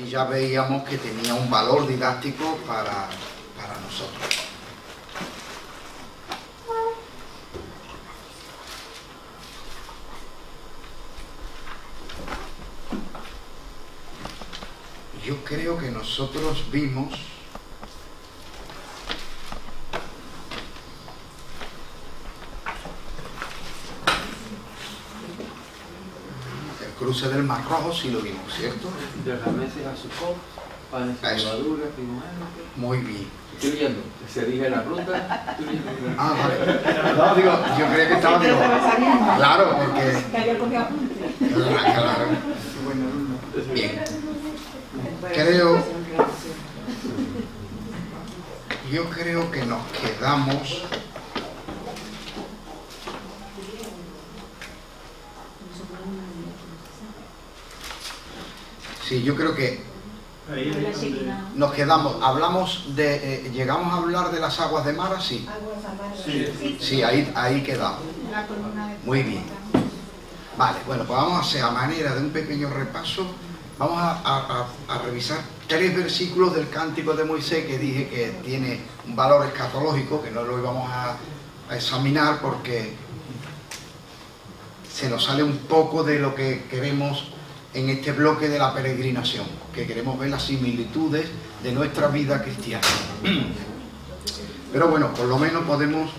pues ya veíamos que tenía un valor didáctico para nosotros. Yo creo que nosotros vimos el cruce del Mar Rojo, sí lo vimos, ¿cierto? De los meses a Sukkot, panes y levaduras, primogénitos. Muy bien. Estoy viendo, se rige la ruta, estoy viendo. Ah, vale. No, digo, yo creía que estaba... Digo, claro, porque... Claro. Bien. Yo creo que nos quedamos... Sí, yo creo que nos quedamos, hablamos de, llegamos a hablar de las aguas de Mara, sí. Sí, ahí quedamos. Muy bien. Vale, bueno, pues vamos a hacer a manera de un pequeño repaso, vamos a revisar 3 versículos del Cántico de Moisés que dije que tiene un valor escatológico, que no lo íbamos a examinar porque se nos sale un poco de lo que queremos en este bloque de la peregrinación, que queremos ver las similitudes de nuestra vida cristiana. Pero bueno, por lo menos podemos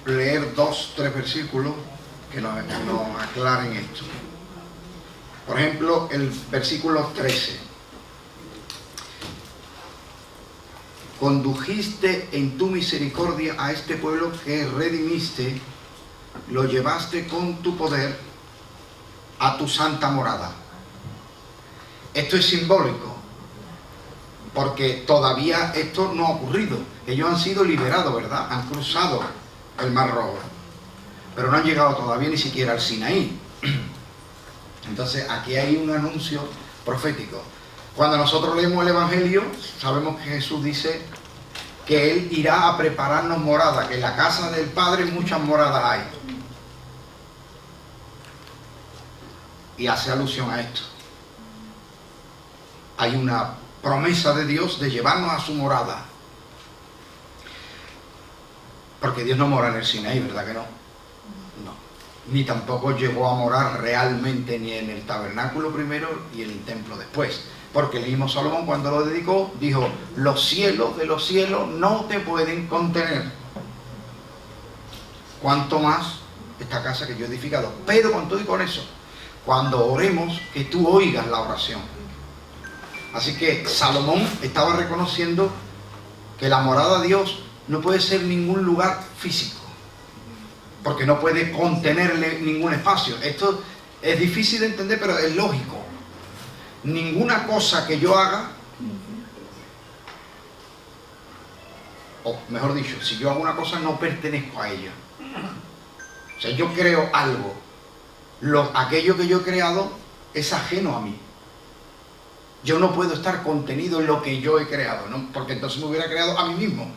leer 2, 3 versículos que nos aclaren esto. Por ejemplo, el versículo 13. Condujiste en tu misericordia a este pueblo que redimiste, lo llevaste con tu poder a tu santa morada. Esto es simbólico, porque todavía esto no ha ocurrido. Ellos han sido liberados, ¿verdad? Han cruzado el Mar Rojo, pero no han llegado todavía ni siquiera al Sinaí. Entonces aquí hay un anuncio profético. Cuando nosotros leemos el Evangelio, sabemos que Jesús dice que Él irá a prepararnos morada, que en la casa del Padre muchas moradas hay. Y hace alusión a esto. Hay una promesa de Dios de llevarnos a su morada. Porque Dios no mora en el Sinaí, ¿verdad que no? No. Ni tampoco llegó a morar realmente ni en el tabernáculo primero y en el templo después. Porque el mismo Salomón, cuando lo dedicó, dijo: los cielos de los cielos no te pueden contener. Cuanto más esta casa que yo he edificado. Pero con todo y con eso, cuando oremos, que tú oigas la oración. Así que Salomón estaba reconociendo que la morada de Dios no puede ser ningún lugar físico, porque no puede contenerle ningún espacio. Esto es difícil de entender, pero es lógico. Ninguna cosa que yo haga, o mejor dicho, si yo hago una cosa, no pertenezco a ella. O sea, yo creo algo. Aquello que yo he creado es ajeno a mí. Yo no puedo estar contenido en lo que yo he creado, ¿no? Porque entonces me hubiera creado a mí mismo.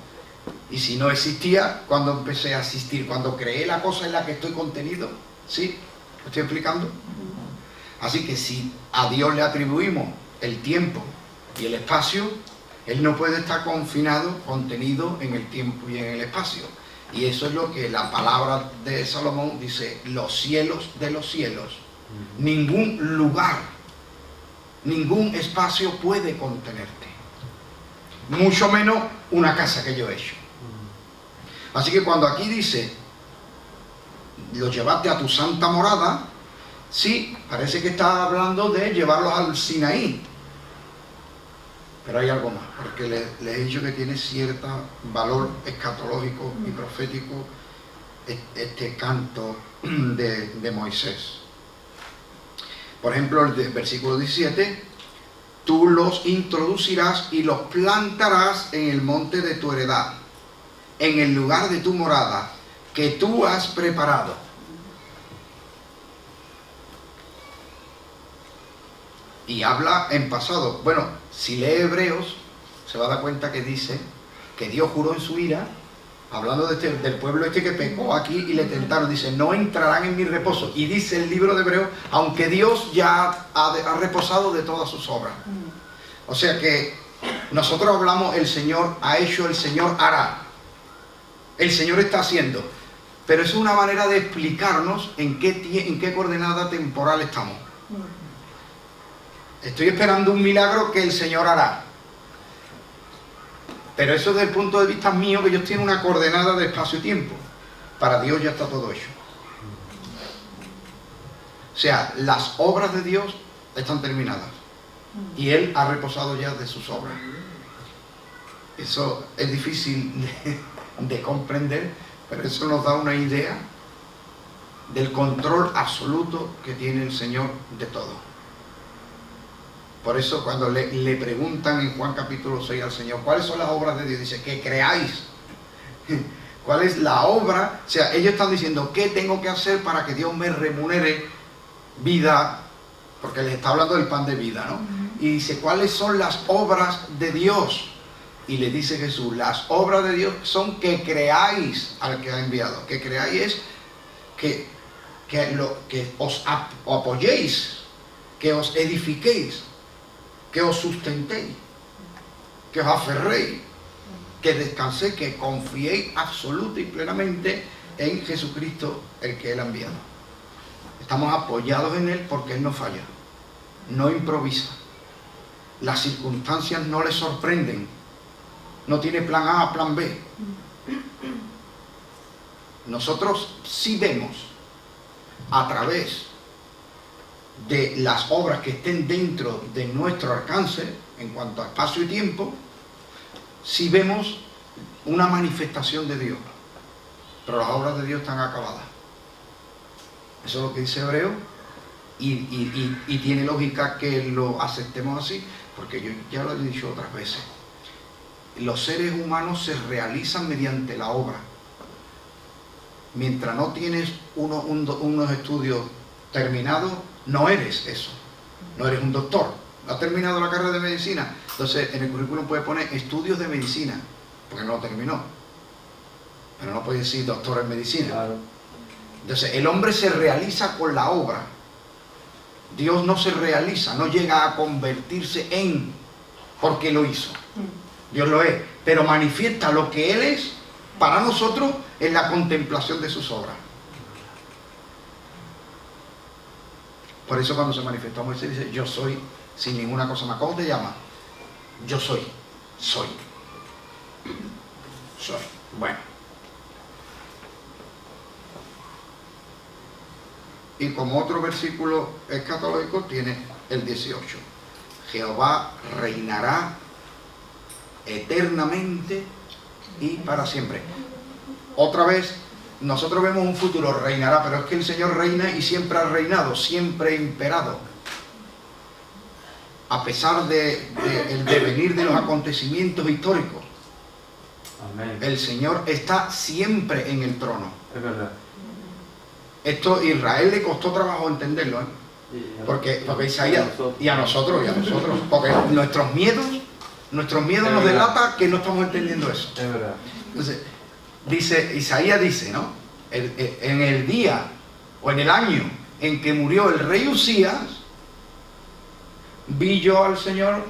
Y si no existía, cuando empecé a existir, cuando creé la cosa en la que estoy contenido, ¿sí? ¿Me estoy explicando? Así que si a Dios le atribuimos el tiempo y el espacio, Él no puede estar confinado, contenido en el tiempo y en el espacio. Y eso es lo que la palabra de Salomón dice: los cielos de los cielos. Ningún lugar, ningún espacio puede contenerte. Mucho menos una casa que yo he hecho. Así que cuando aquí dice: lo llevaste a tu santa morada, sí, parece que está hablando de llevarlos al Sinaí. Pero hay algo más, porque les he dicho que tiene cierto valor escatológico y profético este canto de Moisés. Por ejemplo, el versículo 17: tú los introducirás y los plantarás en el monte de tu heredad, en el lugar de tu morada, que tú has preparado. Y habla en pasado. Bueno, si lee Hebreos, se va a dar cuenta que dice que Dios juró en su ira hablando del pueblo este que pecó aquí y le tentaron, dice, no entrarán en mi reposo. Y dice el libro de Hebreos, aunque Dios ya ha reposado de todas sus obras. O sea que nosotros hablamos, el Señor ha hecho, el Señor hará. El Señor está haciendo. Pero es una manera de explicarnos en qué coordenada temporal estamos. Estoy esperando un milagro que el Señor hará. Pero eso desde el punto de vista mío, que Dios tiene una coordenada de espacio y tiempo. Para Dios ya está todo hecho. O sea, las obras de Dios están terminadas. Y Él ha reposado ya de sus obras. Eso es difícil de comprender, pero eso nos da una idea del control absoluto que tiene el Señor de todo. Por eso cuando le preguntan en Juan capítulo 6 al Señor, ¿cuáles son las obras de Dios? Dice, que creáis. ¿Cuál es la obra? O sea, ellos están diciendo, ¿qué tengo que hacer para que Dios me remunere vida? Porque les está hablando del pan de vida, ¿no? Y dice, ¿cuáles son las obras de Dios? Y le dice Jesús, las obras de Dios son que creáis al que ha enviado. Que creáis es que os apoyéis, que os edifiquéis, que os sustentéis, que os aferréis, que descanséis, que confiéis absoluta y plenamente en Jesucristo, el que Él ha enviado. Estamos apoyados en Él porque Él no falla, no improvisa. Las circunstancias no le sorprenden, no tiene plan A, plan B. Nosotros sí vemos a través de las obras que estén dentro de nuestro alcance, en cuanto a espacio y tiempo, sí vemos una manifestación de Dios, pero las obras de Dios están acabadas. Eso es lo que dice Hebreo, y tiene lógica que lo aceptemos así, porque yo ya lo he dicho otras veces. Los seres humanos se realizan mediante la obra. Mientras no tienes unos estudios terminados, no eres eso. No eres un doctor. No has terminado la carrera de medicina. Entonces, en el currículum puedes poner estudios de medicina, porque no lo terminó. Pero no puedes decir doctor en medicina. Claro. Entonces, el hombre se realiza con la obra. Dios no se realiza, no llega a convertirse en, porque lo hizo. Dios lo es, pero manifiesta lo que Él es para nosotros en la contemplación de sus obras. Por eso cuando se manifestó a Moisés dice, yo soy, sin ninguna cosa más. ¿Cómo te llamas? Yo soy. Soy. Bueno. Y como otro versículo escatológico tiene el 18. Jehová reinará eternamente y para siempre. Otra vez, nosotros vemos un futuro, reinará, pero es que el Señor reina y siempre ha reinado, siempre ha imperado. A pesar del devenir de los acontecimientos históricos. Amén. El Señor está siempre en el trono. Es verdad. Esto a Israel le costó trabajo entenderlo, ¿eh? Porque Isaías, y a nosotros, porque nuestros miedos nos delata que no estamos entendiendo eso. Es verdad. Entonces, Isaías dice, ¿no? En el día o en el año en que murió el rey Usías, vi yo al Señor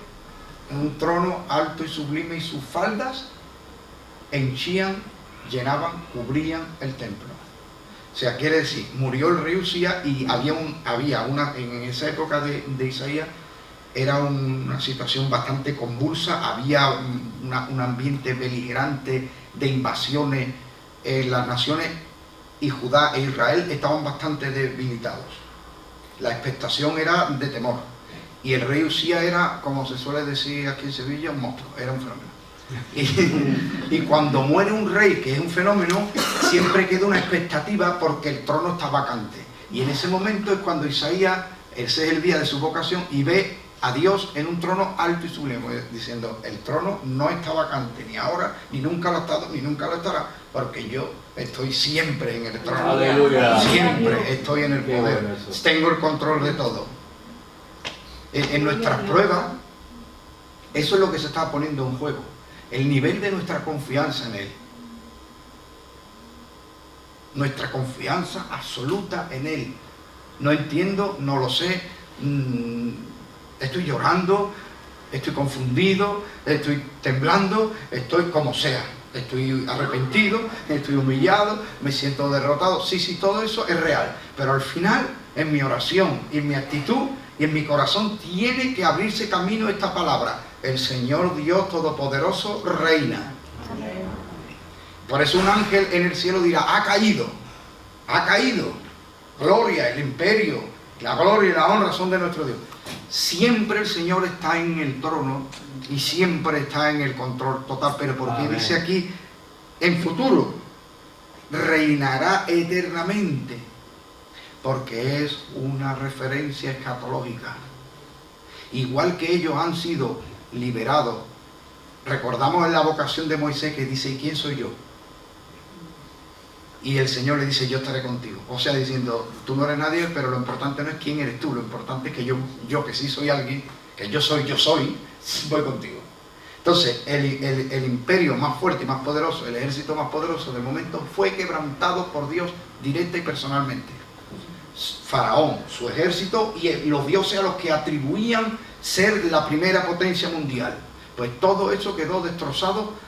en un trono alto y sublime, y sus faldas henchían, llenaban, cubrían el templo. O sea, quiere decir, murió el rey Usías y en esa época de Isaías, era una situación bastante convulsa, había un ambiente beligerante de invasiones. Las naciones y Judá e Israel estaban bastante debilitados. La expectación era de temor. Y el rey Usías era, como se suele decir aquí en Sevilla, un monstruo, era un fenómeno. Y cuando muere un rey, que es un fenómeno, siempre queda una expectativa porque el trono está vacante. Y en ese momento es cuando Isaías, ese es el día de su vocación, y ve a Dios en un trono alto y sublime, diciendo, el trono no está vacante, ni ahora, ni nunca lo ha estado, ni nunca lo estará, porque yo estoy siempre en el trono. Aleluya. Siempre estoy en el poder. Bueno, Tengo el control de todo. En nuestras pruebas, eso es lo que se está poniendo en juego. El nivel de nuestra confianza en Él. nuestra confianza absoluta en Él. No entiendo, no lo sé, estoy llorando, estoy confundido, estoy temblando, estoy como sea, estoy arrepentido, estoy humillado, me siento derrotado. Sí, todo eso es real, pero al final, en mi oración y en mi actitud y en mi corazón tiene que abrirse camino esta palabra: el Señor Dios Todopoderoso reina. Por eso un ángel en el cielo dirá: ha caído, gloria, el imperio, la gloria y la honra son de nuestro Dios. Siempre el Señor está en el trono y siempre está en el control total. Pero ¿por qué dice aquí en futuro? Reinará eternamente, porque es una referencia escatológica. Igual que ellos han sido liberados, recordamos en la vocación de Moisés que dice: ¿y quién soy yo? Y el Señor le dice: yo estaré contigo. O sea, diciendo, tú no eres nadie, pero lo importante no es quién eres tú, lo importante es que yo que sí soy alguien, que yo soy, voy contigo. Entonces, el imperio más fuerte y más poderoso, el ejército más poderoso del momento, fue quebrantado por Dios directa y personalmente. Faraón, su ejército y los dioses a los que atribuían ser la primera potencia mundial. Pues todo eso quedó destrozado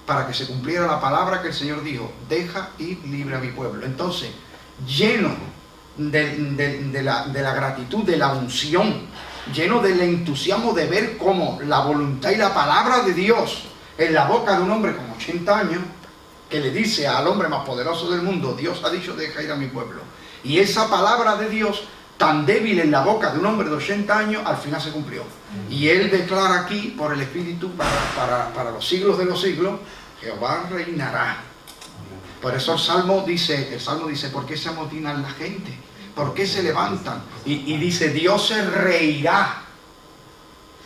para que se cumpliera la palabra que el Señor dijo: deja ir libre a mi pueblo. Entonces, lleno de la gratitud, de la unción, lleno del entusiasmo de ver cómo la voluntad y la palabra de Dios en la boca de un hombre con 80 años, que le dice al hombre más poderoso del mundo: Dios ha dicho, deja ir a mi pueblo. Y esa palabra de Dios, tan débil en la boca de un hombre de 80 años, al final se cumplió. Y él declara aquí, por el Espíritu, para los siglos de los siglos: Jehová reinará. Por eso el Salmo dice, ¿por qué se amotinan la gente? ¿Por qué se levantan? Y dice: Dios se reirá.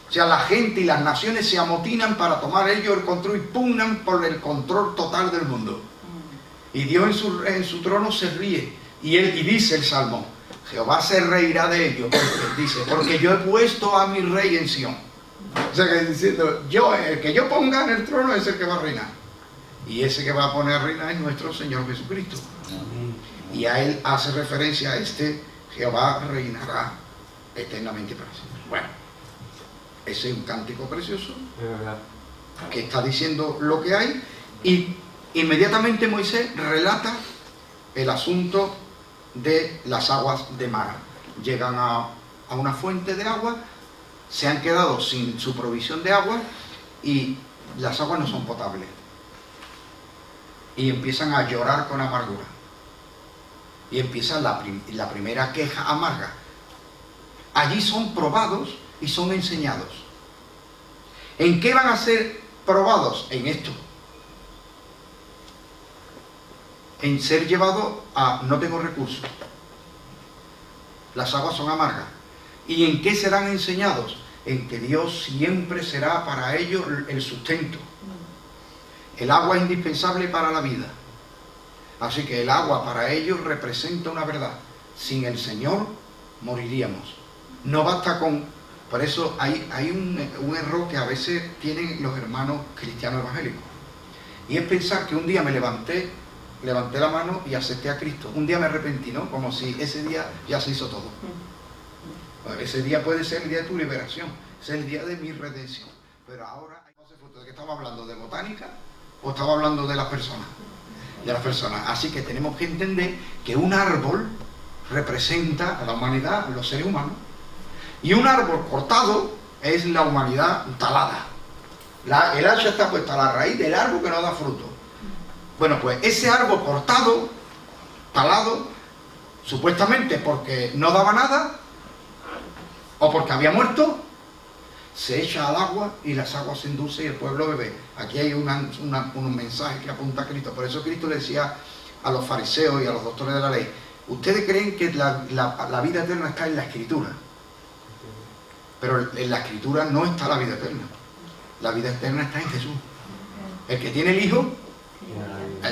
O sea, la gente y las naciones se amotinan para tomar ellos el control y pugnan por el control total del mundo. Y Dios en su trono se ríe. Y dice el Salmo: Jehová se reirá de ellos. Porque yo he puesto a mi rey en Sión. O sea, que diciendo, el que yo ponga en el trono es el que va a reinar. Y ese que va a poner a reinar es nuestro Señor Jesucristo. Y a él hace referencia a Jehová reinará eternamente para siempre. Bueno, ese es un cántico precioso que está diciendo lo que hay. Y inmediatamente Moisés relata el asunto de las aguas de Mara. Llegan a una fuente de agua, se han quedado sin su provisión de agua y las aguas no son potables. Y empiezan a llorar con amargura. Y empieza la primera queja amarga. Allí son probados y son enseñados. ¿En qué van a ser probados? En esto. En ser llevados a no tengo recursos. Las aguas son amargas. ¿Y en qué serán enseñados? En que Dios siempre será para ellos el sustento. El agua es indispensable para la vida. Así que el agua para ellos representa una verdad. Sin el Señor moriríamos. No basta con... Por eso hay un error que a veces tienen los hermanos cristianos evangélicos. Y es pensar que un día me levanté la mano y acepté a Cristo. Un día me arrepentí, ¿no? Como si ese día ya se hizo todo. Ese día puede ser el día de tu liberación. Es el día de mi redención. Pero ahora, ¿de qué estamos hablando? ¿De botánica? ¿O estaba hablando de las personas? De las personas. Así que tenemos que entender que un árbol representa a la humanidad, a los seres humanos, y un árbol cortado es la humanidad talada. El hacha está puesta a la raíz del árbol que no da fruto. Bueno, pues ese árbol cortado, talado, supuestamente porque no daba nada, o porque había muerto, se echa al agua y las aguas se endulcen y el pueblo bebe. Aquí hay un mensaje que apunta a Cristo. Por eso Cristo le decía a los fariseos y a los doctores de la ley: ustedes creen que la vida eterna está en la Escritura, pero en la Escritura no está la vida eterna. La vida eterna está en Jesús. El que tiene el Hijo,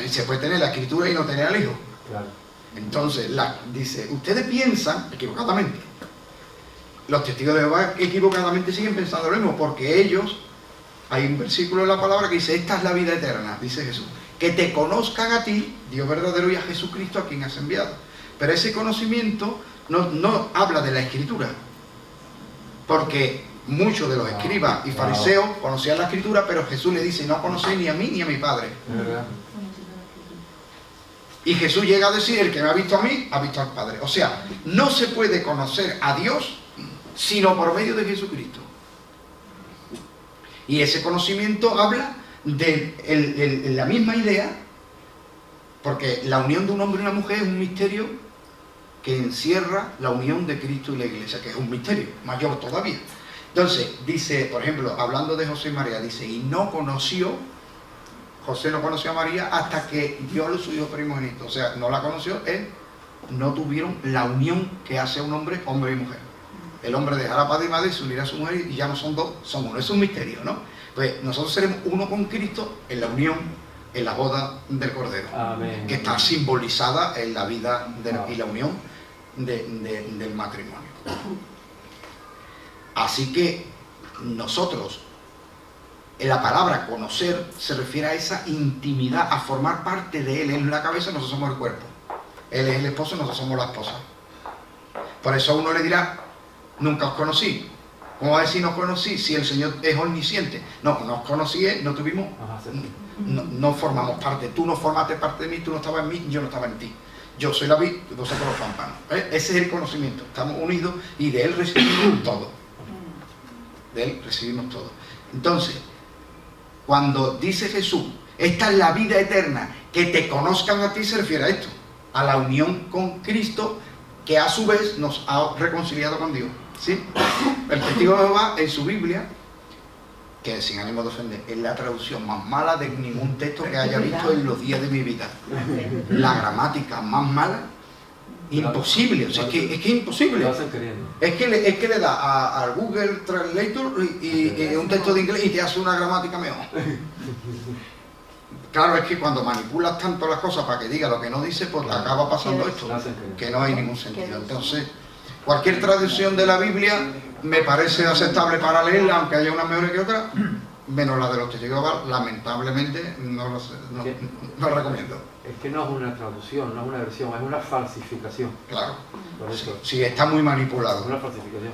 se puede tener la Escritura y no tener al Hijo. Entonces, dice, ustedes piensan, equivocadamente, los testigos de Jehová equivocadamente siguen pensando lo mismo, porque ellos, hay un versículo en la palabra que dice: esta es la vida eterna, dice Jesús, que te conozcan a ti, Dios verdadero, y a Jesucristo a quien has enviado. Pero ese conocimiento no habla de la Escritura, porque muchos de los escribas y fariseos conocían la Escritura, pero Jesús le dice, no conocéis ni a mí ni a mi Padre. Y Jesús llega a decir, el que me ha visto a mí, ha visto al Padre. O sea, no se puede conocer a Dios sino por medio de Jesucristo. Y ese conocimiento habla de la misma idea, porque la unión de un hombre y una mujer es un misterio que encierra la unión de Cristo y la Iglesia, que es un misterio mayor todavía. Entonces, dice, por ejemplo, hablando de José y María, dice, y José no conoció a María hasta que dio a luz su hijo primogénito. O sea, no la conoció, no tuvieron la unión que hace un hombre y mujer. El hombre dejará padre y madre y se unirá a su mujer y ya no son dos, son uno. Es un misterio, ¿no? Pues nosotros seremos uno con Cristo en la unión, en la boda del Cordero. Amén. Que está simbolizada en la vida y la unión del matrimonio. Así que nosotros, en la palabra conocer se refiere a esa intimidad, a formar parte de Él. Él es la cabeza, nosotros somos el cuerpo. Él es el esposo, nosotros somos la esposa. Por eso a uno le dirá, nunca os conocí. ¿Cómo va a decir no os conocí si el Señor es omnisciente? No, nos conocí, no tuvimos, no formamos parte. Tú no formaste parte de mí, tú no estabas en mí, yo no estaba en ti. Yo soy la vid, vosotros los pámpanos. Ese es el conocimiento. Estamos unidos y de Él recibimos todo. De Él recibimos todo. Entonces, cuando dice Jesús, esta es la vida eterna, que te conozcan a ti, se refiere a esto, a la unión con Cristo, que a su vez nos ha reconciliado con Dios. ¿Sí? El testigo de Jehová en su Biblia, que sin ánimo de ofender, es la traducción más mala de ningún texto que haya visto en los días de mi vida. La gramática más mala, imposible, o sea, es que es imposible. Es que le da al Google Translator y un texto de inglés y te hace una gramática mejor. Claro, es que cuando manipulas tanto las cosas para que diga lo que no dice, pues acaba pasando esto, que no hay ningún sentido. Entonces, cualquier traducción de la Biblia me parece aceptable para leerla, aunque haya unas mejores que otras, menos la de los testigos de Jehová, lamentablemente no recomiendo. Es que no es una traducción, no es una versión, es una falsificación. Claro, sí, está muy manipulado. Es una falsificación.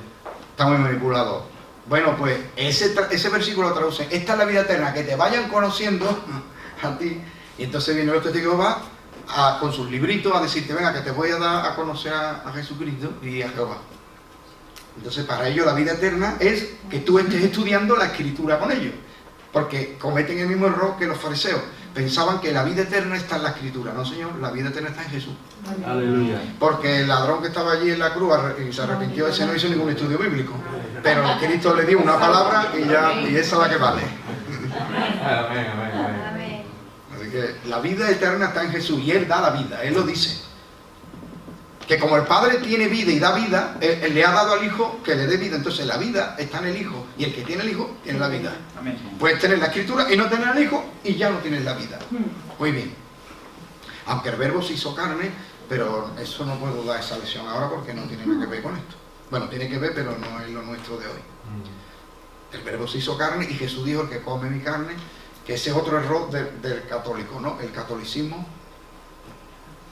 Está muy manipulado. Bueno, pues ese versículo traduce, esta es la vida eterna, que te vayan conociendo a ti. Y entonces viene el testigo de Jehová con sus libritos a decirte, venga, que te voy a dar a conocer a Jesucristo y a Jehová. Entonces, para ellos la vida eterna es que tú estés estudiando la Escritura con ellos, porque cometen el mismo error que los fariseos. Pensaban que la vida eterna está en la Escritura. No, Señor, la vida eterna está en Jesús. Aleluya. Porque el ladrón que estaba allí en la cruz y se arrepintió, ese no hizo ningún estudio bíblico. Pero Cristo le dio una palabra y esa es la que vale. Amén, amén, amén. Así que la vida eterna está en Jesús y Él da la vida, Él lo dice. Que como el Padre tiene vida y da vida, Él le ha dado al Hijo que le dé vida. Entonces la vida está en el Hijo y el que tiene el Hijo tiene la vida. Amén. Puedes tener la Escritura y no tener al Hijo y ya no tienes la vida. Muy bien. Aunque el Verbo se hizo carne, pero eso no puedo dar esa lección ahora porque no tiene nada que ver con esto. Bueno, tiene que ver, pero no es lo nuestro de hoy. El Verbo se hizo carne y Jesús dijo, el que come mi carne, que ese es otro error del católico, ¿no? El catolicismo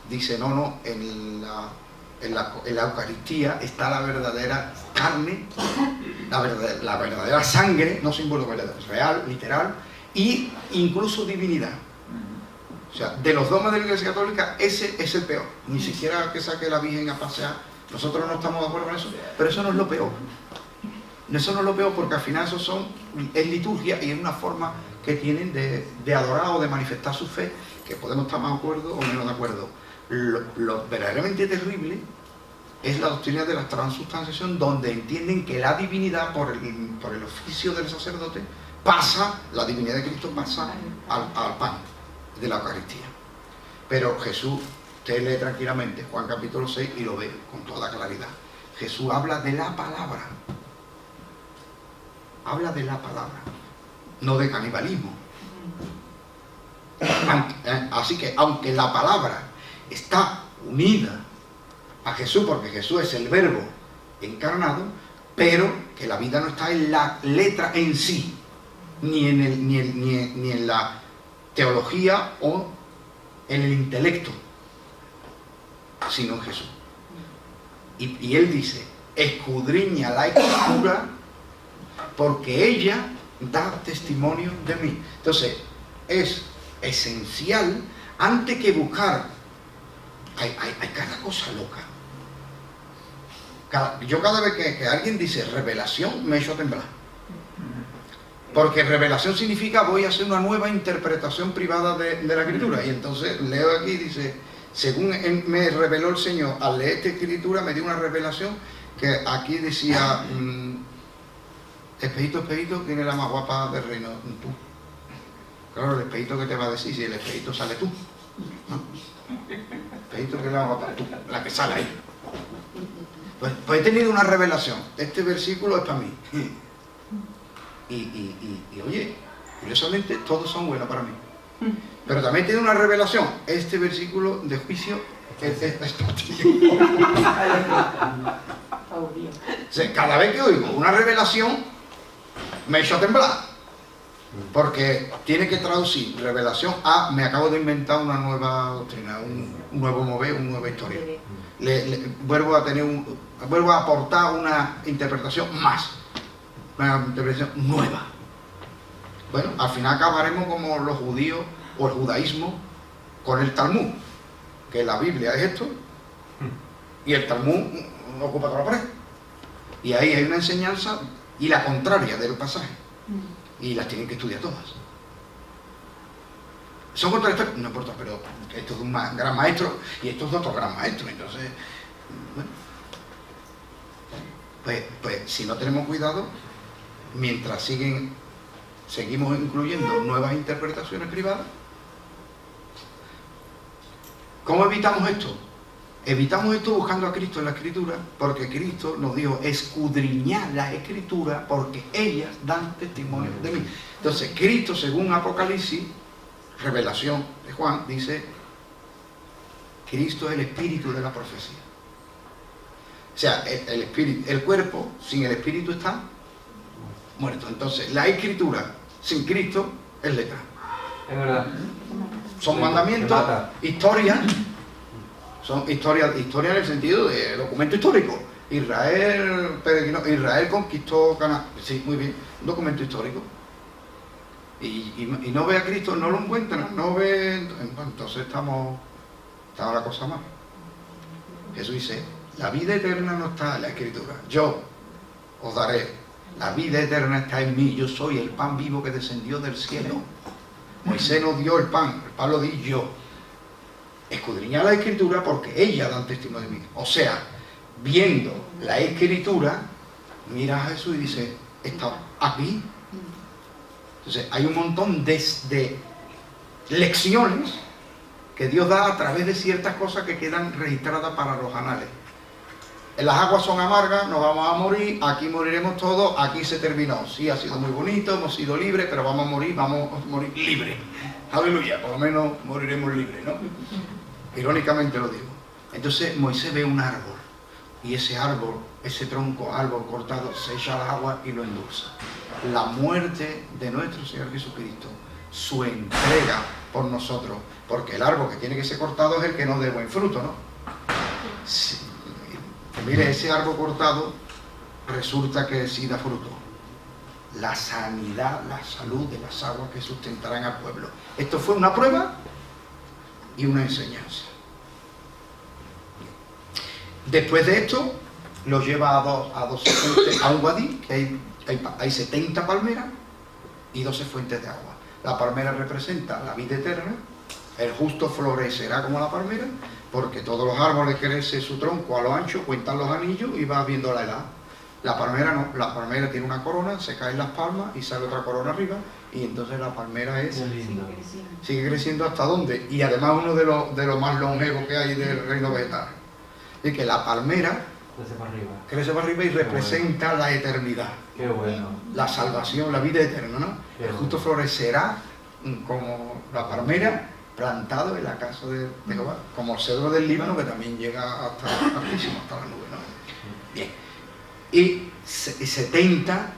dice, no, en la Eucaristía está la verdadera carne, la verdadera sangre, no símbolo real, literal, y incluso divinidad. O sea, de los dogmas de la Iglesia Católica, ese es el peor. Ni siquiera que saque la Virgen a pasear. Nosotros no estamos de acuerdo con eso, pero eso no es lo peor. Eso no es lo peor porque al final eso es liturgia y es una forma que tienen de adorar o de manifestar su fe, que podemos estar más de acuerdo o menos de acuerdo. Lo verdaderamente terrible es la doctrina de la transubstanciación, donde entienden que la divinidad, por el oficio del sacerdote, la divinidad de Cristo pasa al pan de la Eucaristía. Pero Jesús, usted lee tranquilamente Juan capítulo 6 y lo ve con toda claridad. Jesús habla de la palabra. Habla de la palabra, no de canibalismo. Así que, aunque la palabra está unida a Jesús, porque Jesús es el Verbo encarnado, pero que la vida no está en la letra en sí, ni en la teología o en el intelecto, sino en Jesús. Y él dice, escudriña la Escritura porque ella da testimonio de mí. Entonces, es esencial, antes que buscar, hay cada cosa loca. Yo cada vez que alguien dice revelación, me echo a temblar. Porque revelación significa voy a hacer una nueva interpretación privada de la Escritura. Y entonces leo aquí, dice, según me reveló el Señor, al leer esta Escritura me dio una revelación que aquí decía, espejito, espejito, ¿quién es la más guapa del reino? Tú. Claro, el espejito que te va a decir, si el espejito sale tú, ¿no? Espejito que es la más guapa, tú, la que sale ahí. Pues he tenido una revelación, este versículo es para mí. Y oye, curiosamente todos son buenos para mí. Pero también he tenido una revelación, este versículo de juicio es para ti. O sea, cada vez que oigo una revelación, me echo a temblar. Porque tiene que traducir revelación a me acabo de inventar una nueva doctrina, un nuevo mover, una nueva historia. Vuelvo a aportar una interpretación más, una interpretación nueva. Bueno, al final acabaremos como los judíos o el judaísmo con el Talmud, que la Biblia es esto y el Talmud ocupa toda la pared. Y ahí hay una enseñanza y la contraria del pasaje. Y las tienen que estudiar todas. ¿Son contradictorias? No importa, pero esto es de un gran maestro y esto es de otro gran maestro. Entonces, bueno, pues si no tenemos cuidado, mientras seguimos incluyendo nuevas interpretaciones privadas, ¿cómo evitamos esto? Evitamos esto buscando a Cristo en la Escritura, porque Cristo nos dijo, escudriñad la Escritura, porque ellas dan testimonio de mí. Entonces, Cristo, según Apocalipsis, revelación de Juan, dice, Cristo es el espíritu de la profecía. O sea, el cuerpo sin el espíritu está muerto. Entonces, la Escritura sin Cristo es letra. Es verdad. Son mandamientos, historias. Son historias en el sentido de documento histórico. Israel conquistó Canaán. Sí, muy bien, un documento histórico. Y no ve a Cristo, no lo encuentran, no ve. Entonces estamos la cosa mal. Jesús dice, la vida eterna no está en la Escritura. Yo os daré. La vida eterna está en mí. Yo soy el pan vivo que descendió del cielo. Moisés nos dio el pan lo di yo. Escudriñar la Escritura porque ella dan testimonio de mí. O sea, viendo la Escritura, mira a Jesús y dice, está aquí. Entonces, hay un montón de lecciones que Dios da a través de ciertas cosas que quedan registradas para los anales. Las aguas son amargas, nos vamos a morir, aquí moriremos todos, aquí se terminó. Sí, ha sido muy bonito, hemos sido libres, pero vamos a morir libres. Aleluya, por lo menos moriremos libres, ¿no? Irónicamente lo digo. Entonces Moisés ve un árbol, y ese árbol, ese tronco, árbol cortado, se echa al agua y lo endulza. La muerte de nuestro Señor Jesucristo, su entrega por nosotros, porque el árbol que tiene que ser cortado es el que no dé buen fruto, ¿no? Sí. Mire, ese árbol cortado resulta que sí da fruto. La sanidad, la salud de las aguas que sustentarán al pueblo. Esto fue una prueba y una enseñanza. Después de esto, lo lleva a un guadí, que hay 70 palmeras y 12 fuentes de agua. La palmera representa la vida eterna, el justo florecerá como la palmera, porque todos los árboles crecen su tronco a lo ancho, cuentan los anillos y va viendo la edad. La palmera no, la palmera tiene una corona, se caen las palmas y sale otra corona arriba, y entonces la palmera sigue creciendo hasta dónde. Y además uno de los más longevos que hay del reino vegetal. Es que la palmera crece para arriba y representa la eternidad. Qué bueno. La salvación, la vida eterna, ¿no? El justo florecerá como la palmera, plantado en la casa de Jehová, como el cedro del Líbano, que también llega hasta altísimo, hasta la nube, ¿no? Bien. Y 70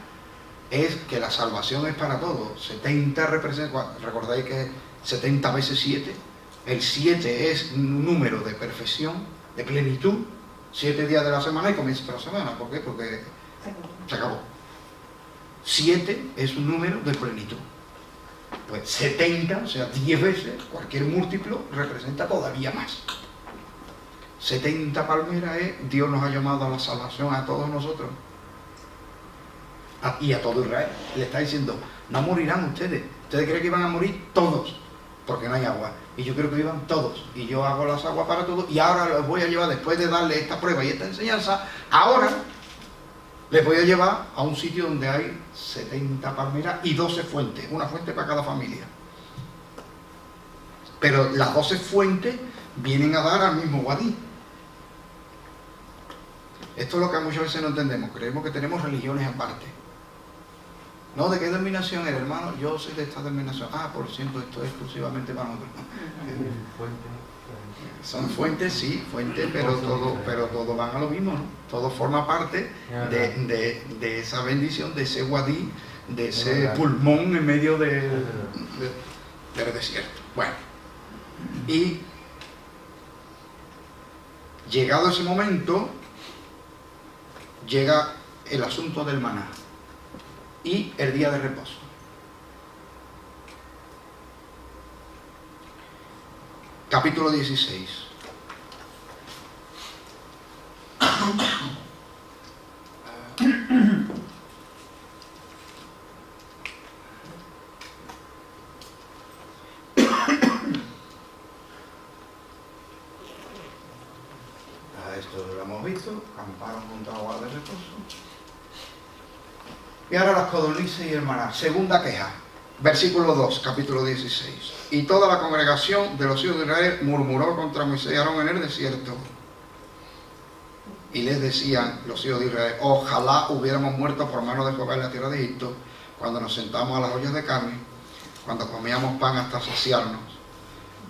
es que la salvación es para todos. 70 representa, recordáis que 70 veces 7. El 7 es un número de perfección, de plenitud. 7 días de la semana y comienza otra semana. ¿Por qué? Porque se acabó. 7 es un número de plenitud. Pues 70, o sea, 10 veces, cualquier múltiplo representa todavía más. 70 palmeras es, Dios nos ha llamado a la salvación a todos nosotros. Y a todo Israel. Le está diciendo, no morirán ustedes. Ustedes creen que iban a morir todos, porque no hay agua. Y yo creo que iban todos. Y yo hago las aguas para todos. Y ahora los voy a llevar, después de darle esta prueba y esta enseñanza, ahora les voy a llevar a un sitio donde hay 70 palmeras y 12 fuentes. Una fuente para cada familia. Pero las 12 fuentes vienen a dar al mismo Wadí. Esto es lo que muchas veces no entendemos. Creemos que tenemos religiones aparte. ¿No? ¿De qué denominación eres, hermano? Yo soy de esta denominación. Ah, por cierto, esto es exclusivamente para nosotros. Son fuentes, sí, fuentes, pero todo van a lo mismo, ¿no? Todo forma parte de esa bendición, de ese Wadí, de ese pulmón en medio del desierto. Bueno, y llegado ese momento, llega el asunto del maná y el día de reposo. Capítulo 16. Esto lo hemos visto, acamparon junto a agua de reposo. Y ahora las codornices y el maná. Segunda queja. Versículo 2, capítulo 16. Y toda la congregación de los hijos de Israel murmuró contra Moisés y Aarón en el desierto. Y les decían los hijos de Israel, ojalá hubiéramos muerto por mano de Jehová en la tierra de Egipto, cuando nos sentamos a las ollas de carne, cuando comíamos pan hasta saciarnos.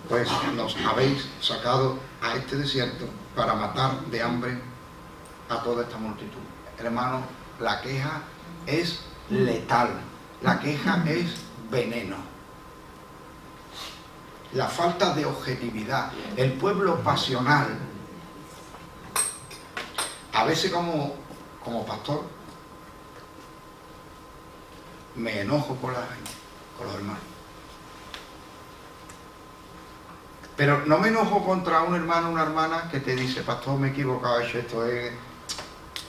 Pues nos habéis sacado a este desierto para matar de hambre a toda esta multitud. Hermano, la queja es letal. La queja es veneno. La falta de objetividad, el pueblo pasional. A veces como pastor me enojo con la gente, con los hermanos. Pero no me enojo contra un hermano o una hermana que te dice, pastor, me he equivocado, he hecho esto.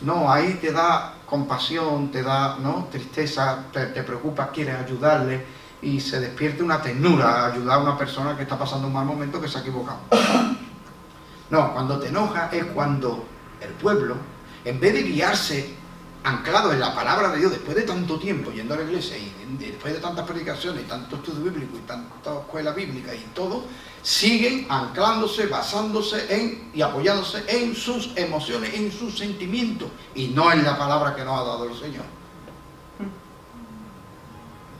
No, ahí te da compasión, te da, ¿no?, tristeza, te preocupas, quieres ayudarle y se despierta una ternura a ayudar a una persona que está pasando un mal momento, que se ha equivocado. No, cuando te enojas es cuando el pueblo, en vez de guiarse anclado en la palabra de Dios después de tanto tiempo yendo a la iglesia y después de tantas predicaciones y tanto estudio bíblico y tanta escuela bíblica y todo, siguen anclándose, basándose en y apoyándose en sus emociones, en sus sentimientos y no en la palabra que nos ha dado el Señor.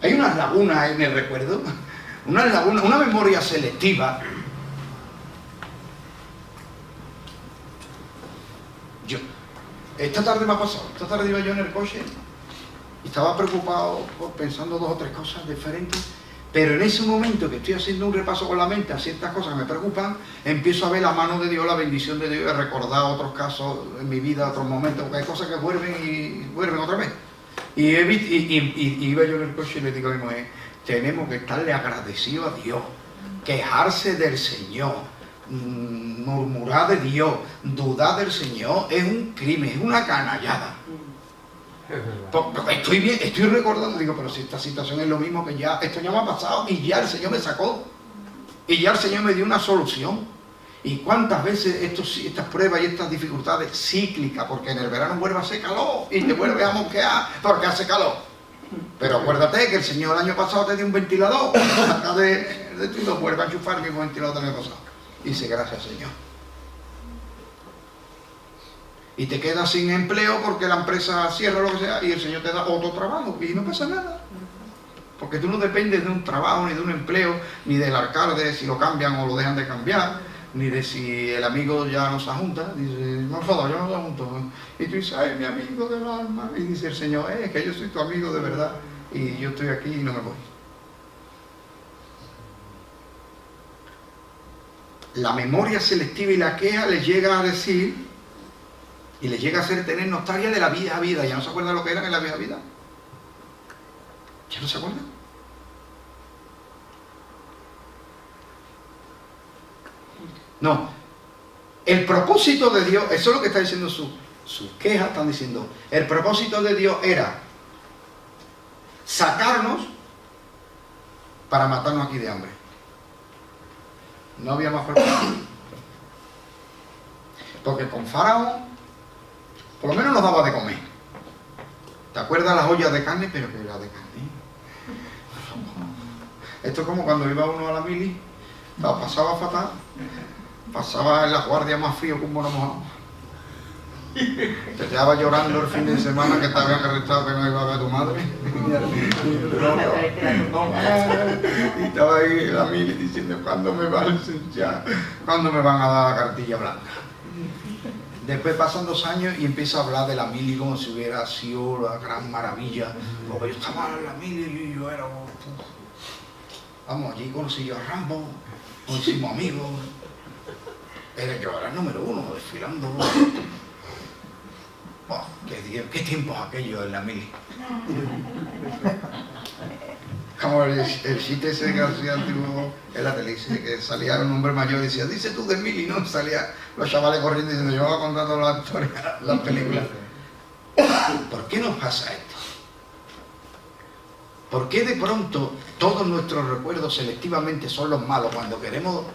Hay unas lagunas en el recuerdo, una memoria selectiva. Esta tarde me ha pasado, esta tarde iba yo en el coche y estaba preocupado pensando 2 o 3 cosas diferentes, pero en ese momento que estoy haciendo un repaso con la mente a ciertas cosas que me preocupan, empiezo a ver la mano de Dios, la bendición de Dios, a recordar otros casos en mi vida, otros momentos, porque hay cosas que vuelven otra vez. Y iba yo en el coche y le digo a mi mujer, tenemos que estarle agradecidos a Dios, quejarse del Señor, murmurar de Dios, dudar del Señor, es un crimen, es una canallada. Estoy recordando, digo, pero si esta situación es lo mismo que ya, esto ya me ha pasado y ya el Señor me sacó y ya el Señor me dio una solución. Y cuántas veces estas pruebas y estas dificultades cíclicas, porque en el verano vuelve a hacer calor y te vuelve a mosquear porque hace calor. Pero acuérdate que el Señor el año pasado te dio un ventilador, acá de tu y lo vuelve a enchufar el mismo ventilador del año pasado. Dice, gracias, Señor. Y te quedas sin empleo porque la empresa cierra o lo que sea y el Señor te da otro trabajo y no pasa nada. Porque tú no dependes de un trabajo, ni de un empleo, ni del alcalde si lo cambian o lo dejan de cambiar, ni de si el amigo ya no se junta. Dice, no, yo no se junto. Y tú dices, ay, mi amigo del alma. Y dice el Señor, es que yo soy tu amigo de verdad y yo estoy aquí y no me voy. la memoria selectiva y la queja les llega a decir y les llega a hacer tener nostalgia de la vieja vida. ¿Ya no se acuerdan lo que eran en la vieja vida? ¿Ya no se acuerdan? No. El propósito de Dios, eso es lo que está diciendo sus quejas, están diciendo, el propósito de Dios era sacarnos para matarnos aquí de hambre. No había más propósito. Porque con Faraón, por lo menos nos daba de comer. ¿Te acuerdas las ollas de carne? Pero que era de carne. Esto es como cuando iba uno a la mili, pasaba fatal, pasaba en la guardia más frío que un mono mojado. Te quedaba llorando el fin de semana que te habían arrestado, que no iba a ver a tu madre. Y estaba ahí en la mili diciendo, ¿cuándo me van a enseñar? ¿Cuándo me van a dar la cartilla blanca? Después pasan 2 años y empieza a hablar de la mili como si hubiera sido la gran maravilla. Porque yo estaba en la mili y yo era... Vamos, allí conocí yo a Rambo, nos hicimos amigos. Yo era el número 1, desfilando. Oh, qué tiempos aquellos en la mili. Como el chiste ese que hacía antiguo en la tele, que salía un hombre mayor y decía, dice tú de mili, ¿no? Salía los chavales corriendo diciendo, yo voy contando las historias, las películas. ¿Por qué nos pasa esto? ¿Por qué de pronto todos nuestros recuerdos selectivamente son los malos cuando queremos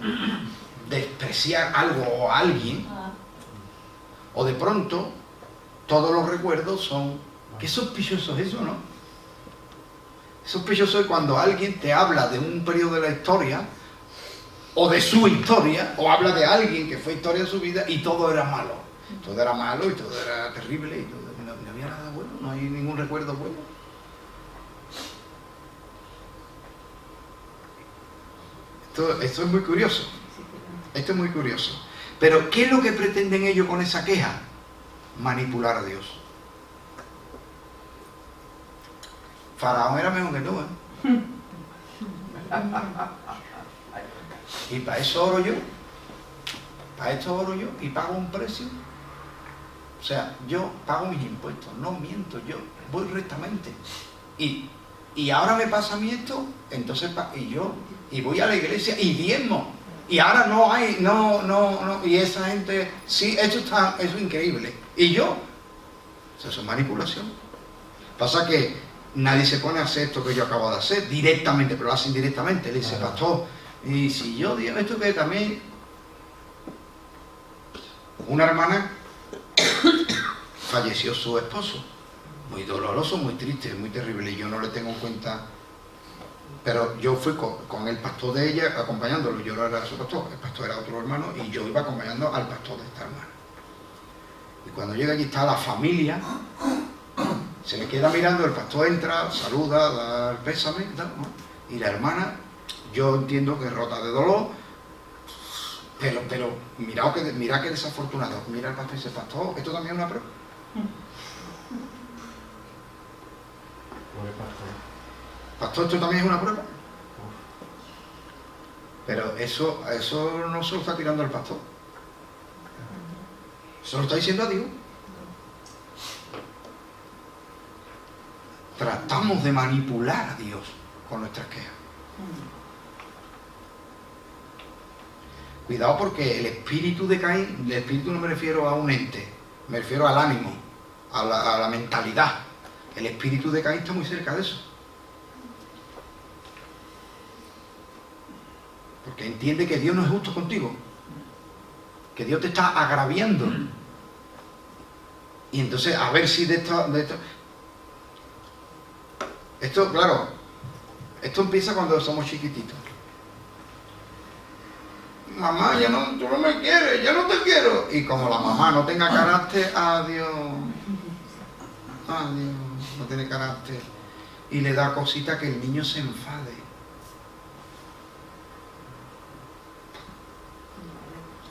despreciar algo o a alguien? O de pronto todos los recuerdos son... Qué sospechoso es eso, ¿no? Sospechoso es cuando alguien te habla de un periodo de la historia o de su historia, o habla de alguien que fue historia de su vida y todo era malo. Todo era malo y todo era terrible y todo, no había nada bueno, no hay ningún recuerdo bueno. Esto es muy curioso. Esto es muy curioso. Pero ¿qué es lo que pretenden ellos con esa queja? Manipular a Dios. Faraón era mejor que tú, ¿eh? Y para eso oro yo. Para esto oro yo y pago un precio. O sea, yo pago mis impuestos, no miento, yo voy rectamente. Y ahora me pasa a mí esto, entonces y voy a la iglesia y diezmo. Y ahora no hay, no, y esa gente, sí, eso es increíble. Y yo, eso es manipulación. Pasa que nadie se pone a hacer esto que yo acabo de hacer directamente, pero lo hacen indirectamente. Le dice, pastor, y si yo digo esto que también... Una hermana falleció su esposo. Muy doloroso, muy triste, muy terrible. Y yo no le tengo en cuenta... Pero yo fui con el pastor de ella, acompañándolo. Yo no era su pastor, el pastor era otro hermano, y yo iba acompañando al pastor de esta hermana. Y cuando llega allí está la familia, se le queda mirando, el pastor entra, saluda, da el pésame, y la hermana, yo entiendo que rota de dolor, pero mira que desafortunado. Mira al pastor y dice, pastor, esto también es una prueba. Pastor, esto también es una prueba. Pero eso no se lo está tirando al pastor. Eso lo está diciendo a Dios. Tratamos de manipular a Dios con nuestras quejas. Cuidado, porque el espíritu de Caín, el espíritu no me refiero a un ente, me refiero al ánimo, a la mentalidad. El espíritu de Caín está muy cerca de eso. Porque entiende que Dios no es justo contigo, que Dios te está agraviando. Y entonces, a ver si de esto, claro, esto empieza cuando somos chiquititos. Mamá, tú no me quieres, ya no te quiero. Y como la mamá no tenga carácter, adiós, no tiene carácter. Y le da cosita que el niño se enfade.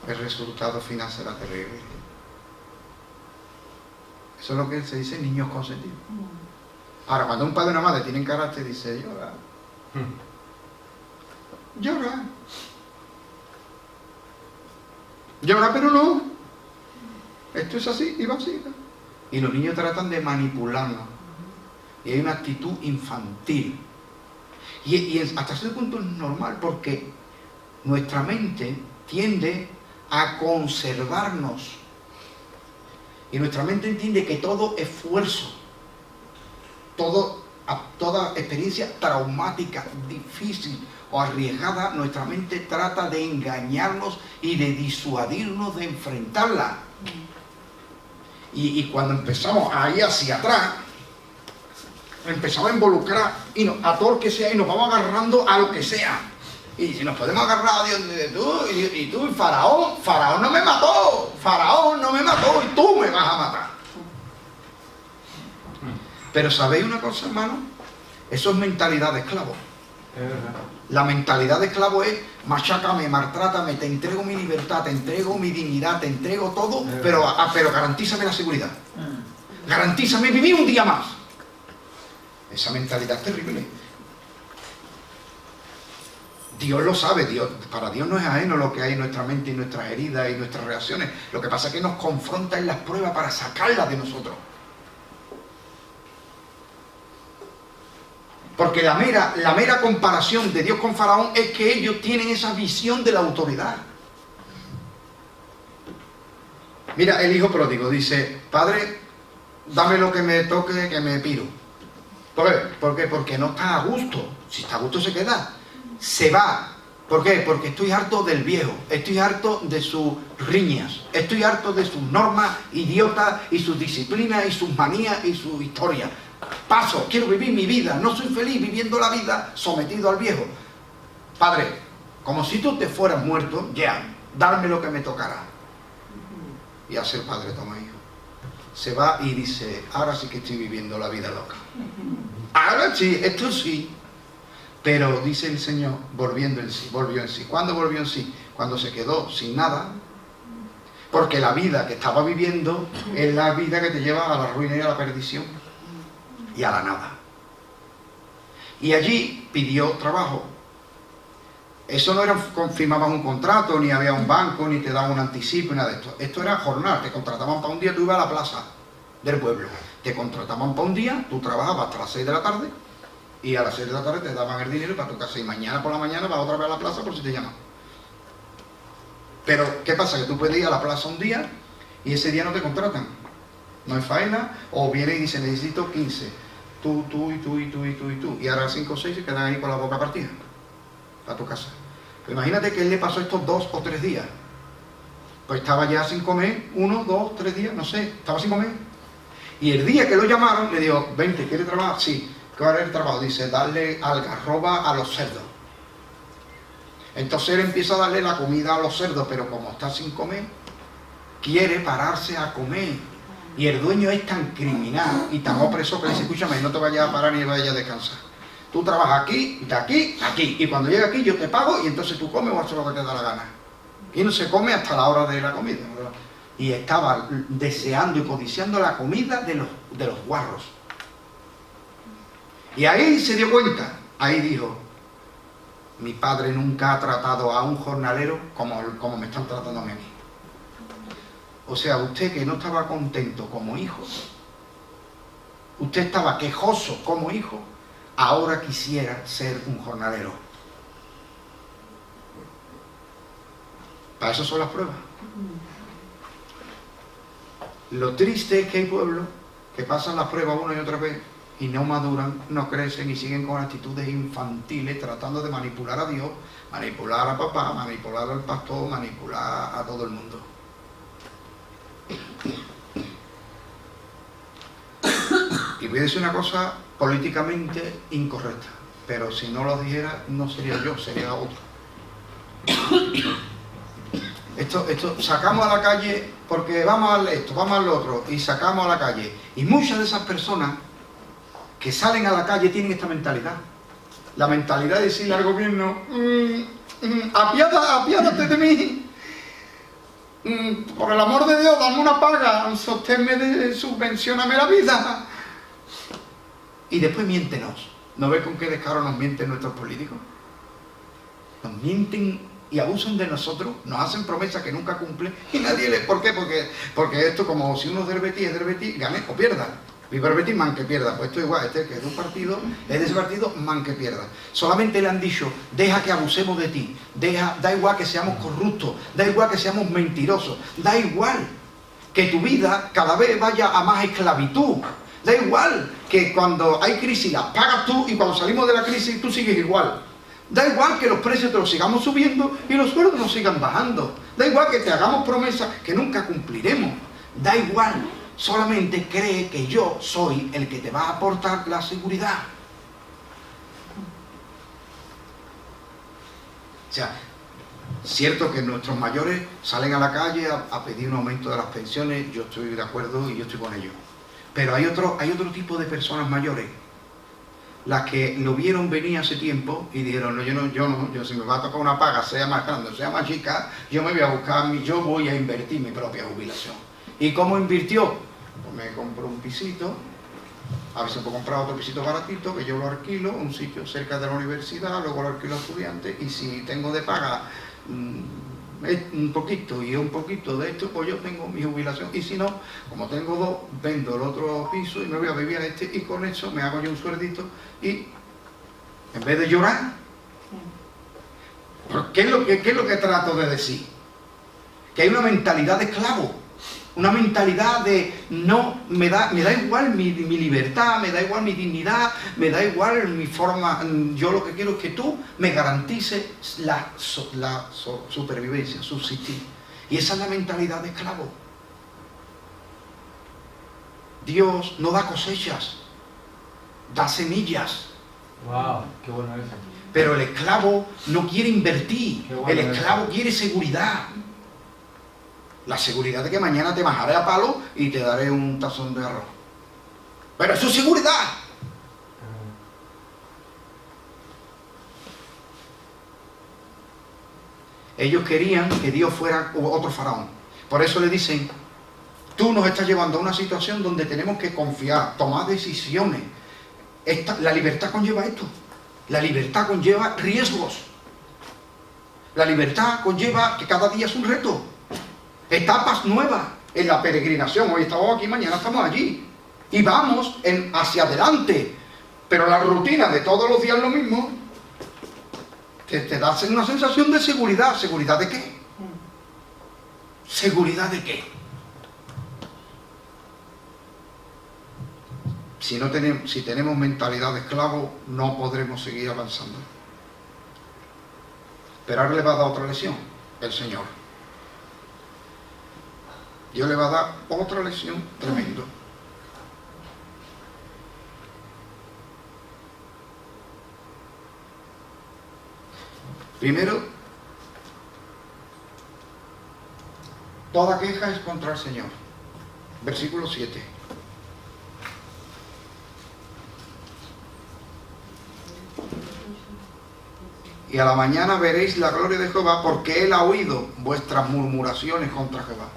El resultado final será terrible. Eso es lo que se dice niños consentidos. Ahora, cuando un padre y una madre tienen carácter, dice, llora. Llora, pero no. Esto es así y va así. Y los niños tratan de manipularnos. Y hay una actitud infantil. Y hasta cierto punto es normal, porque nuestra mente tiende a conservarnos. Y nuestra mente entiende que todo esfuerzo, toda experiencia traumática, difícil o arriesgada, nuestra mente trata de engañarnos y de disuadirnos de enfrentarla. Y cuando empezamos a ir hacia atrás, empezamos a involucrar a todo lo que sea y nos vamos agarrando a lo que sea. Y si nos podemos agarrar a Dios, y tú, Faraón no me mató, y tú me vas a matar. Pero ¿sabéis una cosa, hermano? Eso es mentalidad de esclavo. La mentalidad de esclavo es: machácame, maltrátame, te entrego mi libertad, te entrego mi dignidad, te entrego todo, pero garantízame la seguridad. Garantízame vivir un día más. Esa mentalidad es terrible. Dios lo sabe, para Dios no es ajeno lo que hay en nuestra mente y nuestras heridas y nuestras reacciones. Lo que pasa es que nos confronta en las pruebas para sacarlas de nosotros. Porque la mera comparación de Dios con Faraón es que ellos tienen esa visión de la autoridad. Mira, el hijo pródigo dice: Padre, dame lo que me toque, que me piro. ¿Por qué? Porque no está a gusto. Si está a gusto se queda. Se va. ¿Por qué? Porque estoy harto del viejo, estoy harto de sus riñas, estoy harto de sus normas idiotas y sus disciplinas y sus manías y su historia. Paso, quiero vivir mi vida, no soy feliz viviendo la vida sometido al viejo. Padre, como si tú te fueras muerto, darme lo que me tocará. Y hace el padre: toma, hijo. Se va y dice: ahora sí que estoy viviendo la vida loca. Ahora sí, esto sí. Pero dice el Señor, volvió en sí. ¿Cuándo volvió en sí? Cuando se quedó sin nada. Porque la vida que estaba viviendo es la vida que te lleva a la ruina y a la perdición. Y a la nada. Y allí pidió trabajo. Eso no era, firmabas un contrato, ni había un banco, ni te daban un anticipo, ni nada de esto. Esto era jornal. Te contrataban para un día, tú ibas a la plaza del pueblo. Te contrataban para un día, tú trabajabas hasta las 6 de la tarde. Y a las 6 de la tarde te daban el dinero para tu casa. Y mañana por la mañana vas otra vez a la plaza por si te llaman. Pero, ¿qué pasa? Que tú puedes ir a la plaza un día y ese día no te contratan. No hay faena. O vienen y dicen: necesito 15. Tú. Y ahora 5 o 6 se quedan ahí con la boca partida. A tu casa. Pero imagínate que él le pasó estos 2 o 3 días. Pues estaba ya sin comer 1, 2, 3 días, no sé. Estaba sin comer. Y el día que lo llamaron, le dijo: vente, ¿quieres trabajar? Sí. ¿Cuál es el trabajo? Dice: darle algarroba a los cerdos. Entonces él empieza a darle la comida a los cerdos, pero como está sin comer, quiere pararse a comer. Y el dueño es tan criminal y tan opresor que le dice: escúchame, no te vayas a parar ni vayas a descansar. Tú trabajas aquí, de aquí, aquí. Y cuando llegue aquí yo te pago y entonces tú comes o haces lo que te da la gana. Y no se come hasta la hora de la comida, ¿verdad? Y estaba deseando y codiciando la comida de los guarros. Y ahí se dio cuenta, ahí dijo: mi padre nunca ha tratado a un jornalero como me están tratando a mí. O sea, usted que no estaba contento como hijo, usted estaba quejoso como hijo, ahora quisiera ser un jornalero. Para eso son las pruebas. Lo triste es que hay pueblos que pasan las pruebas una y otra vez y no maduran, no crecen y siguen con actitudes infantiles tratando de manipular a Dios, manipular a papá, manipular al pastor, manipular a todo el mundo. Y voy a decir una cosa políticamente incorrecta, pero si no lo dijera no sería yo, sería otro. Esto sacamos a la calle porque vamos a esto, vamos al otro, y sacamos a la calle. Y muchas de esas personas que salen a la calle tienen esta mentalidad. La mentalidad de decirle al gobierno: apiádate de mí. Por el amor de Dios, dame una paga, sosténme, subvencióname la vida. Y después miéntenos. ¿No ves con qué descaro nos mienten nuestros políticos? Nos mienten y abusan de nosotros, nos hacen promesas que nunca cumplen y nadie le... ¿Por qué? Porque esto, como si uno es del Betis, gane o pierda. Viva el Betis, man que pierda. Pues esto es igual, este que es de un partido, es de ese partido, man que pierda. Solamente le han dicho, deja que abusemos de ti, da igual que seamos corruptos, da igual que seamos mentirosos, da igual que tu vida cada vez vaya a más esclavitud. Da igual que cuando hay crisis las pagas tú y cuando salimos de la crisis tú sigues igual. Da igual que los precios te los sigamos subiendo y los sueldos nos sigan bajando. Da igual que te hagamos promesas que nunca cumpliremos. Da igual. Solamente cree que yo soy el que te va a aportar la seguridad. O sea, cierto que nuestros mayores salen a la calle a pedir un aumento de las pensiones, yo estoy de acuerdo y yo estoy con ellos. Pero hay otro tipo de personas mayores, las que lo vieron venir hace tiempo y dijeron, yo si me va a tocar una paga, sea más grande, sea más chica, yo me voy a buscar, yo voy a invertir mi propia jubilación. ¿Y cómo invirtió? Pues me compró un pisito, a veces puedo comprar otro pisito baratito, que yo lo alquilo, un sitio cerca de la universidad, luego lo alquilo a estudiantes, y si tengo de paga un poquito y un poquito de esto, pues yo tengo mi jubilación, y si no, como tengo dos, vendo el otro piso y me voy a vivir a este, y con eso me hago yo un sueldito, y en vez de llorar, ¿qué es lo que trato de decir? Que hay una mentalidad de esclavo. Una mentalidad de no, me da igual mi libertad, me da igual mi dignidad, me da igual mi forma, yo lo que quiero es que tú me garantices la supervivencia, subsistir. Y esa es la mentalidad de esclavo. Dios no da cosechas, da semillas. Wow, qué bueno eso. Pero el esclavo no quiere invertir, bueno el esclavo quiere seguridad. La seguridad de que mañana te bajaré a palo y te daré un tazón de arroz. Pero eso es seguridad. Ellos querían que Dios fuera otro faraón. Por eso le dicen, tú nos estás llevando a una situación donde tenemos que confiar, tomar decisiones. La libertad conlleva esto. La libertad conlleva riesgos. La libertad conlleva que cada día es un reto. Etapas nuevas en la peregrinación. Hoy estamos aquí, mañana estamos allí. Y vamos hacia adelante. Pero la rutina de todos los días lo mismo te da una sensación de seguridad. ¿Seguridad de qué? ¿Seguridad de qué? Si tenemos mentalidad de esclavo, no podremos seguir avanzando. Pero ahora le va a dar otra lección el Señor. Dios le va a dar otra lección tremenda. Primero, toda queja es contra el Señor. Versículo 7. Y a la mañana veréis la gloria de Jehová, porque Él ha oído vuestras murmuraciones contra Jehová.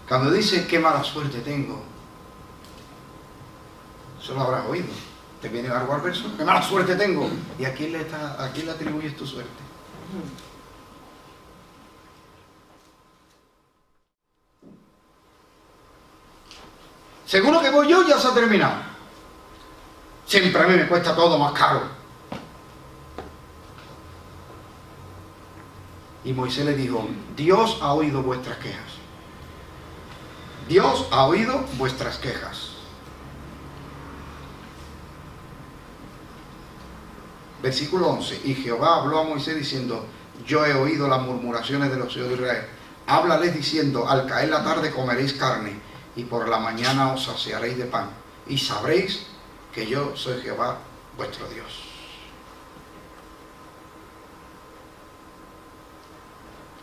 Cuando dice qué mala suerte tengo, eso lo habrás oído. Te viene algo al verso, qué mala suerte tengo. ¿Y a quién le atribuyes tu suerte? Seguro que voy yo, ya se ha terminado. Siempre a mí me cuesta todo más caro. Y Moisés le dijo, Dios ha oído vuestras quejas. Dios ha oído vuestras quejas. Versículo 11. Y Jehová habló a Moisés diciendo, yo he oído las murmuraciones de los hijos de Israel. Háblales diciendo, al caer la tarde comeréis carne, y por la mañana os saciaréis de pan, y sabréis que yo soy Jehová vuestro Dios.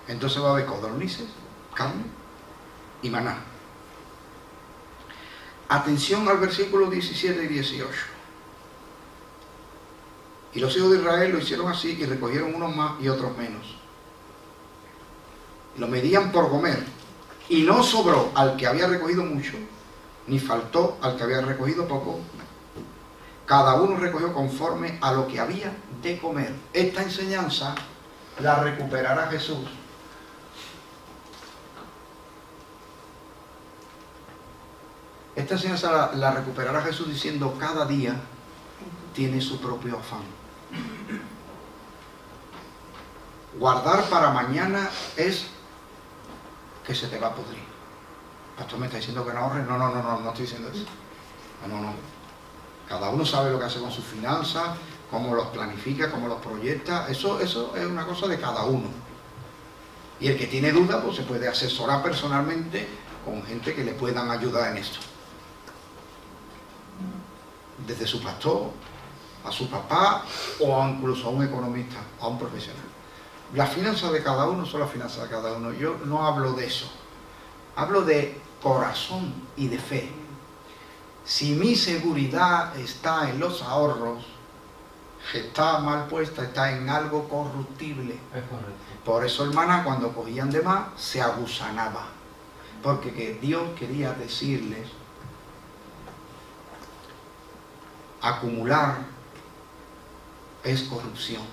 Entonces va a haber codornices, carne y maná. Atención al versículo 17 y 18. Y los hijos de Israel lo hicieron así, y recogieron unos más y otros menos. Lo medían por comer, y no sobró al que había recogido mucho, ni faltó al que había recogido poco. Cada uno recogió conforme a lo que había de comer. Esta enseñanza la recuperará Jesús. Esta enseñanza la recuperará Jesús diciendo: cada día tiene su propio afán. Guardar para mañana es que se te va a pudrir. Pastor, ¿me está diciendo que no ahorres? No estoy diciendo eso. No. Cada uno sabe lo que hace con sus finanzas, cómo los planifica, cómo los proyecta. Eso es una cosa de cada uno. Y el que tiene dudas, pues se puede asesorar personalmente con gente que le puedan ayudar en esto. Desde su pastor, a su papá, o incluso a un economista, a un profesional. Las finanzas de cada uno son las finanzas de cada uno. Yo no hablo de eso. Hablo de corazón y de fe. Si mi seguridad está en los ahorros, que está mal puesta, está en algo corruptible. Es correcto. Por eso, hermana, cuando cogían de más, se agusanaba. Porque que Dios quería decirles: acumular es corrupción.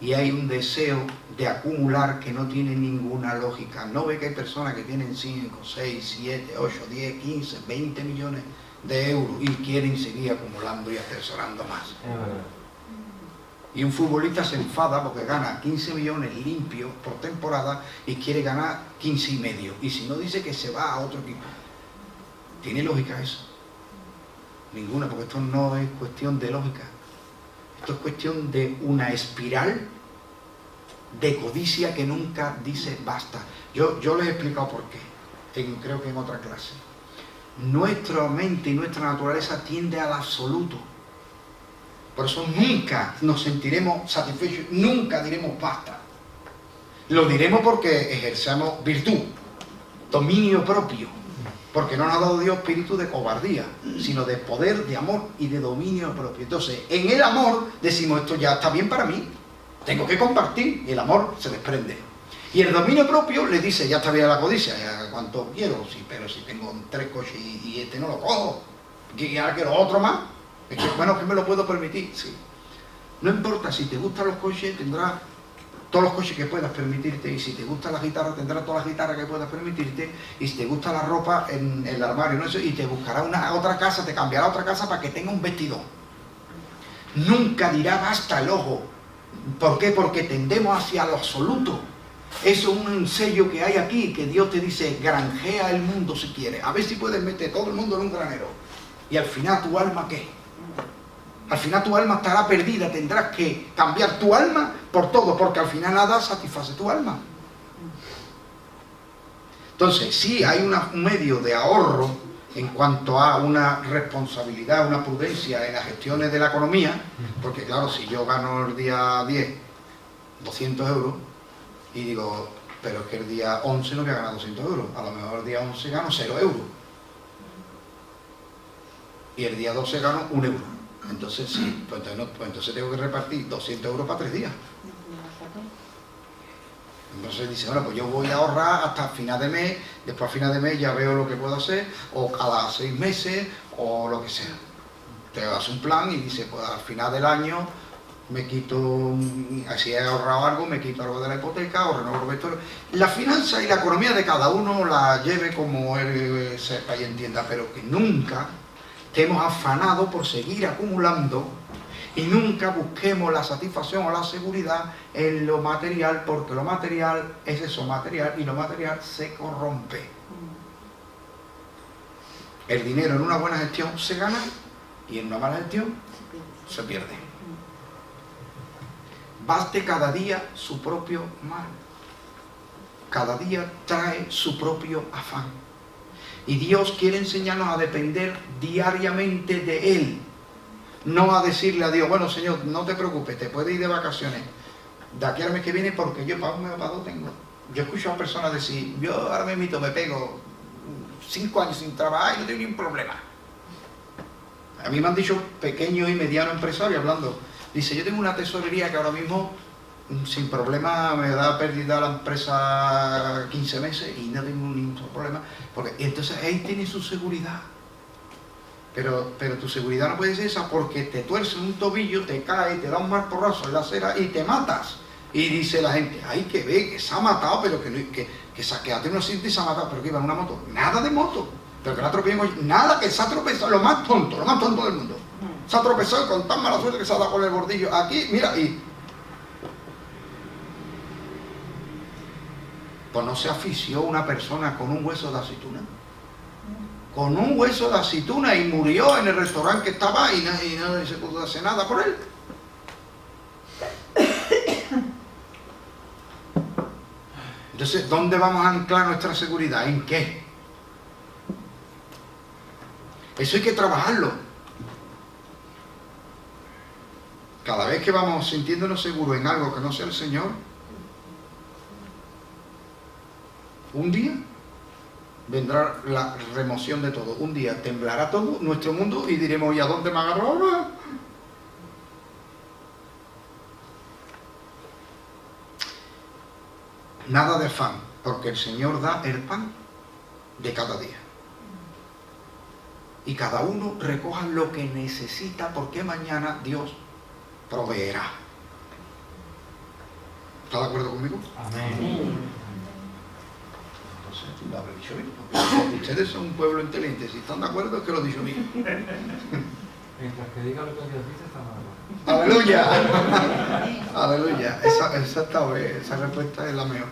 Y hay un deseo de acumular que no tiene ninguna lógica. ¿No ve que hay personas que tienen 5, 6, 7, 8, 10, 15, 20 millones de euros y quieren seguir acumulando y atesorando más? Y un futbolista se enfada porque gana 15 millones limpios por temporada y quiere ganar 15 y medio. Y si no, dice que se va a otro equipo. ¿Tiene lógica eso? Ninguna, porque esto no es cuestión de lógica. Esto es cuestión de una espiral de codicia que nunca dice basta. Yo les he explicado por qué, creo que en otra clase. Nuestra mente y nuestra naturaleza tiende al absoluto. Por eso nunca nos sentiremos satisfechos, nunca diremos basta. Lo diremos porque ejercemos virtud, dominio propio. Porque no nos ha dado Dios espíritu de cobardía, sino de poder, de amor y de dominio propio. Entonces, en el amor decimos: esto ya está bien para mí, tengo que compartir, y el amor se desprende. Y el dominio propio le dice: ya está bien la codicia, ya cuánto quiero, sí, pero si tengo 3 coches y este no lo cojo, y ahora quiero otro más, es que, bueno, que me lo puedo permitir, sí. No importa, si te gustan los coches, tendrás todos los coches que puedas permitirte, y si te gusta la guitarra, tendrás todas las guitarras que puedas permitirte, y si te gusta la ropa en el armario, ¿no? Y te buscará otra casa, te cambiará otra casa para que tenga un vestido. Nunca dirá basta el ojo. ¿Por qué? Porque tendemos hacia lo absoluto. Eso es un sello que hay aquí, que Dios te dice: granjea el mundo si quieres. A ver si puedes meter todo el mundo en un granero. Y al final, ¿tu alma qué? Al final tu alma estará perdida, tendrás que cambiar tu alma por todo, porque al final nada satisface tu alma. Entonces, sí hay un medio de ahorro en cuanto a una responsabilidad, una prudencia en las gestiones de la economía, porque claro, si yo gano el día 10 200 euros y digo, pero es que el día 11 no voy a ganar 200 euros, a lo mejor el día 11 gano 0 euros y el día 12 gano 1 euro. Entonces sí, pues entonces tengo que repartir 200 euros para 3 días. Entonces dice: bueno, pues yo voy a ahorrar hasta final de mes, después a final de mes ya veo lo que puedo hacer, o cada 6 meses, o lo que sea. Te das un plan y dice: pues al final del año me quito, así he ahorrado algo, me quito algo de la hipoteca, o renuevo esto. La finanza y la economía de cada uno la lleve como él sepa y entienda, pero que nunca estemos afanados por seguir acumulando y nunca busquemos la satisfacción o la seguridad en lo material, porque lo material es eso, material, y lo material se corrompe. El dinero en una buena gestión se gana y en una mala gestión se pierde. Baste cada día su propio mal. Cada día trae su propio afán. Y Dios quiere enseñarnos a depender diariamente de Él. No a decirle a Dios: bueno, Señor, no te preocupes, te puedes ir de vacaciones de aquí al mes que viene porque yo para un mes o para dos tengo. Yo escucho a personas decir: yo ahora mismo me pego 5 años sin trabajar y no tengo ningún problema. A mí me han dicho pequeños y medianos empresarios hablando. Dice: yo tengo una tesorería que ahora mismo sin problema me da pérdida la empresa 15 meses y no tengo ningún problema, porque entonces ahí tiene su seguridad. Pero tu seguridad no puede ser esa porque te tuerces un tobillo, te cae, te da un mal porrazo en la acera y te matas. Y dice la gente, ay, que ve, que se ha matado, pero que ha tenido un accidente y se ha matado, pero que iba en una moto. Nada de moto. Pero que la atropelló, nada, que se ha tropezado, lo más tonto del mundo. Se ha tropezado con tan mala suerte que se ha dado con el bordillo. Aquí, mira, y... Pues no se asfixió una persona con un hueso de aceituna. Con un hueso de aceituna y murió en el restaurante que estaba y no se pudo hacer nada por él. Entonces, ¿dónde vamos a anclar nuestra seguridad? ¿En qué? Eso hay que trabajarlo. Cada vez que vamos sintiéndonos seguros en algo que no sea el Señor, un día vendrá la remoción de todo. Un día temblará todo nuestro mundo y diremos, ¿y a dónde me agarro ahora? Nada de afán, porque el Señor da el pan de cada día. Y cada uno recoja lo que necesita, porque mañana Dios proveerá. ¿Está de acuerdo conmigo? Amén. Lo habré dicho bien, porque ustedes son un pueblo inteligente. Si están de acuerdo es que lo he dicho bien. Mientras que diga lo que Dios dice, está mal. Aleluya. Aleluya. Esa respuesta es la mejor.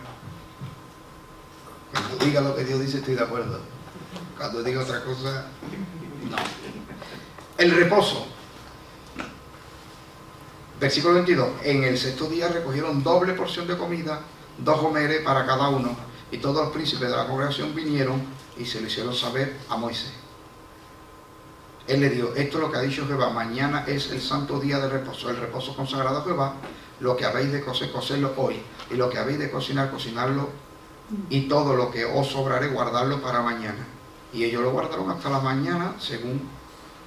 Cuando diga lo que Dios dice, estoy de acuerdo. Cuando diga otra cosa, no. El reposo. Versículo 22. En el sexto día recogieron doble porción de comida, 2 homeres para cada uno. Y todos los príncipes de la congregación vinieron y se lo hicieron saber a Moisés. Él le dijo, esto es lo que ha dicho Jehová, mañana es el santo día de reposo, el reposo consagrado a Jehová, lo que habéis de cocer, cocerlo hoy, y lo que habéis de cocinar, cocinarlo, y todo lo que os sobrare, guardarlo para mañana. Y ellos lo guardaron hasta la mañana, según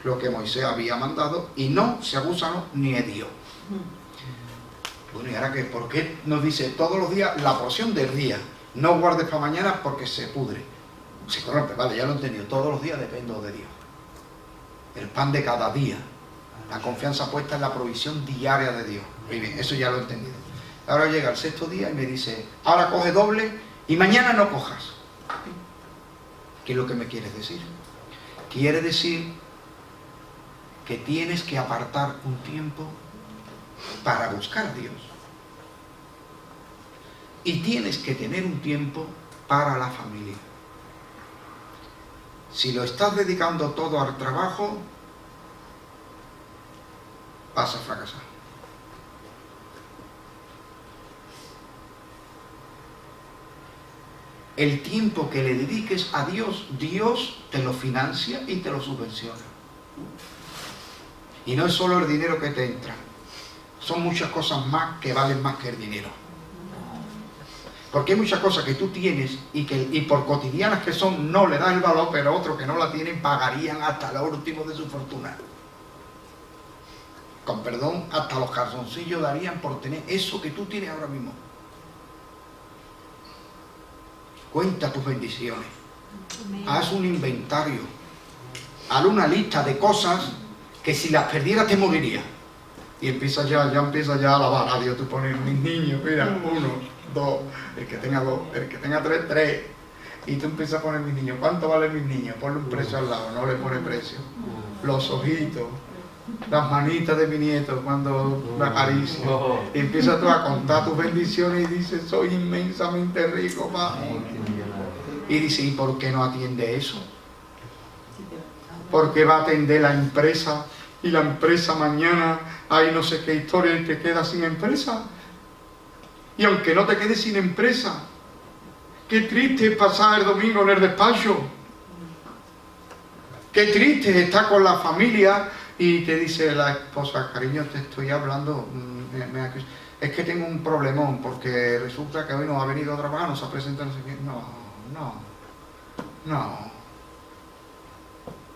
lo que Moisés había mandado, y no se abusaron ni hediondo. Bueno, y ahora que, ¿por qué nos dice todos los días la porción del día? No guardes para mañana porque se pudre, se corrompe. Vale, ya lo he entendido. Todos los días dependo de Dios. El pan de cada día. La confianza puesta en la provisión diaria de Dios. Muy bien, eso ya lo he entendido. Ahora llega el sexto día y me dice, ahora coge doble y mañana no cojas. ¿Qué es lo que me quieres decir? Quiere decir que tienes que apartar un tiempo para buscar a Dios. Y tienes que tener un tiempo para la familia. Si lo estás dedicando todo al trabajo, vas a fracasar. El tiempo que le dediques a Dios, Dios te lo financia y te lo subvenciona. Y no es solo el dinero que te entra. Son muchas cosas más que valen más que el dinero. Porque hay muchas cosas que tú tienes y por cotidianas que son no le das el valor, pero otros que no la tienen pagarían hasta lo último de su fortuna. Con perdón, hasta los calzoncillos darían por tener eso que tú tienes ahora mismo. Cuenta tus bendiciones. Haz un inventario. Haz una lista de cosas que si las perdieras te morirías. Y empieza ya a alabar a Dios. Tú pones mis niños, mira, 1, 2, el que tenga 2, el que tenga 3, 3. Y tú empiezas a poner mis niños. ¿Cuánto valen mis niños? Ponle un precio al lado, no le pone precio. Los ojitos, las manitas de mi nieto cuando la acaricio. Y empiezas tú a contar tus bendiciones y dices, soy inmensamente rico, pa. Y dice, ¿y por qué no atiende eso? Porque va a atender la empresa y la empresa mañana hay no sé qué historia y te quedas sin empresa. Y aunque no te quedes sin empresa, qué triste es pasar el domingo en el despacho. Qué triste es estar con la familia y te dice la esposa, cariño, te estoy hablando, es que tengo un problemón porque resulta que hoy no ha venido a trabajar, no se ha presentado, no sé qué.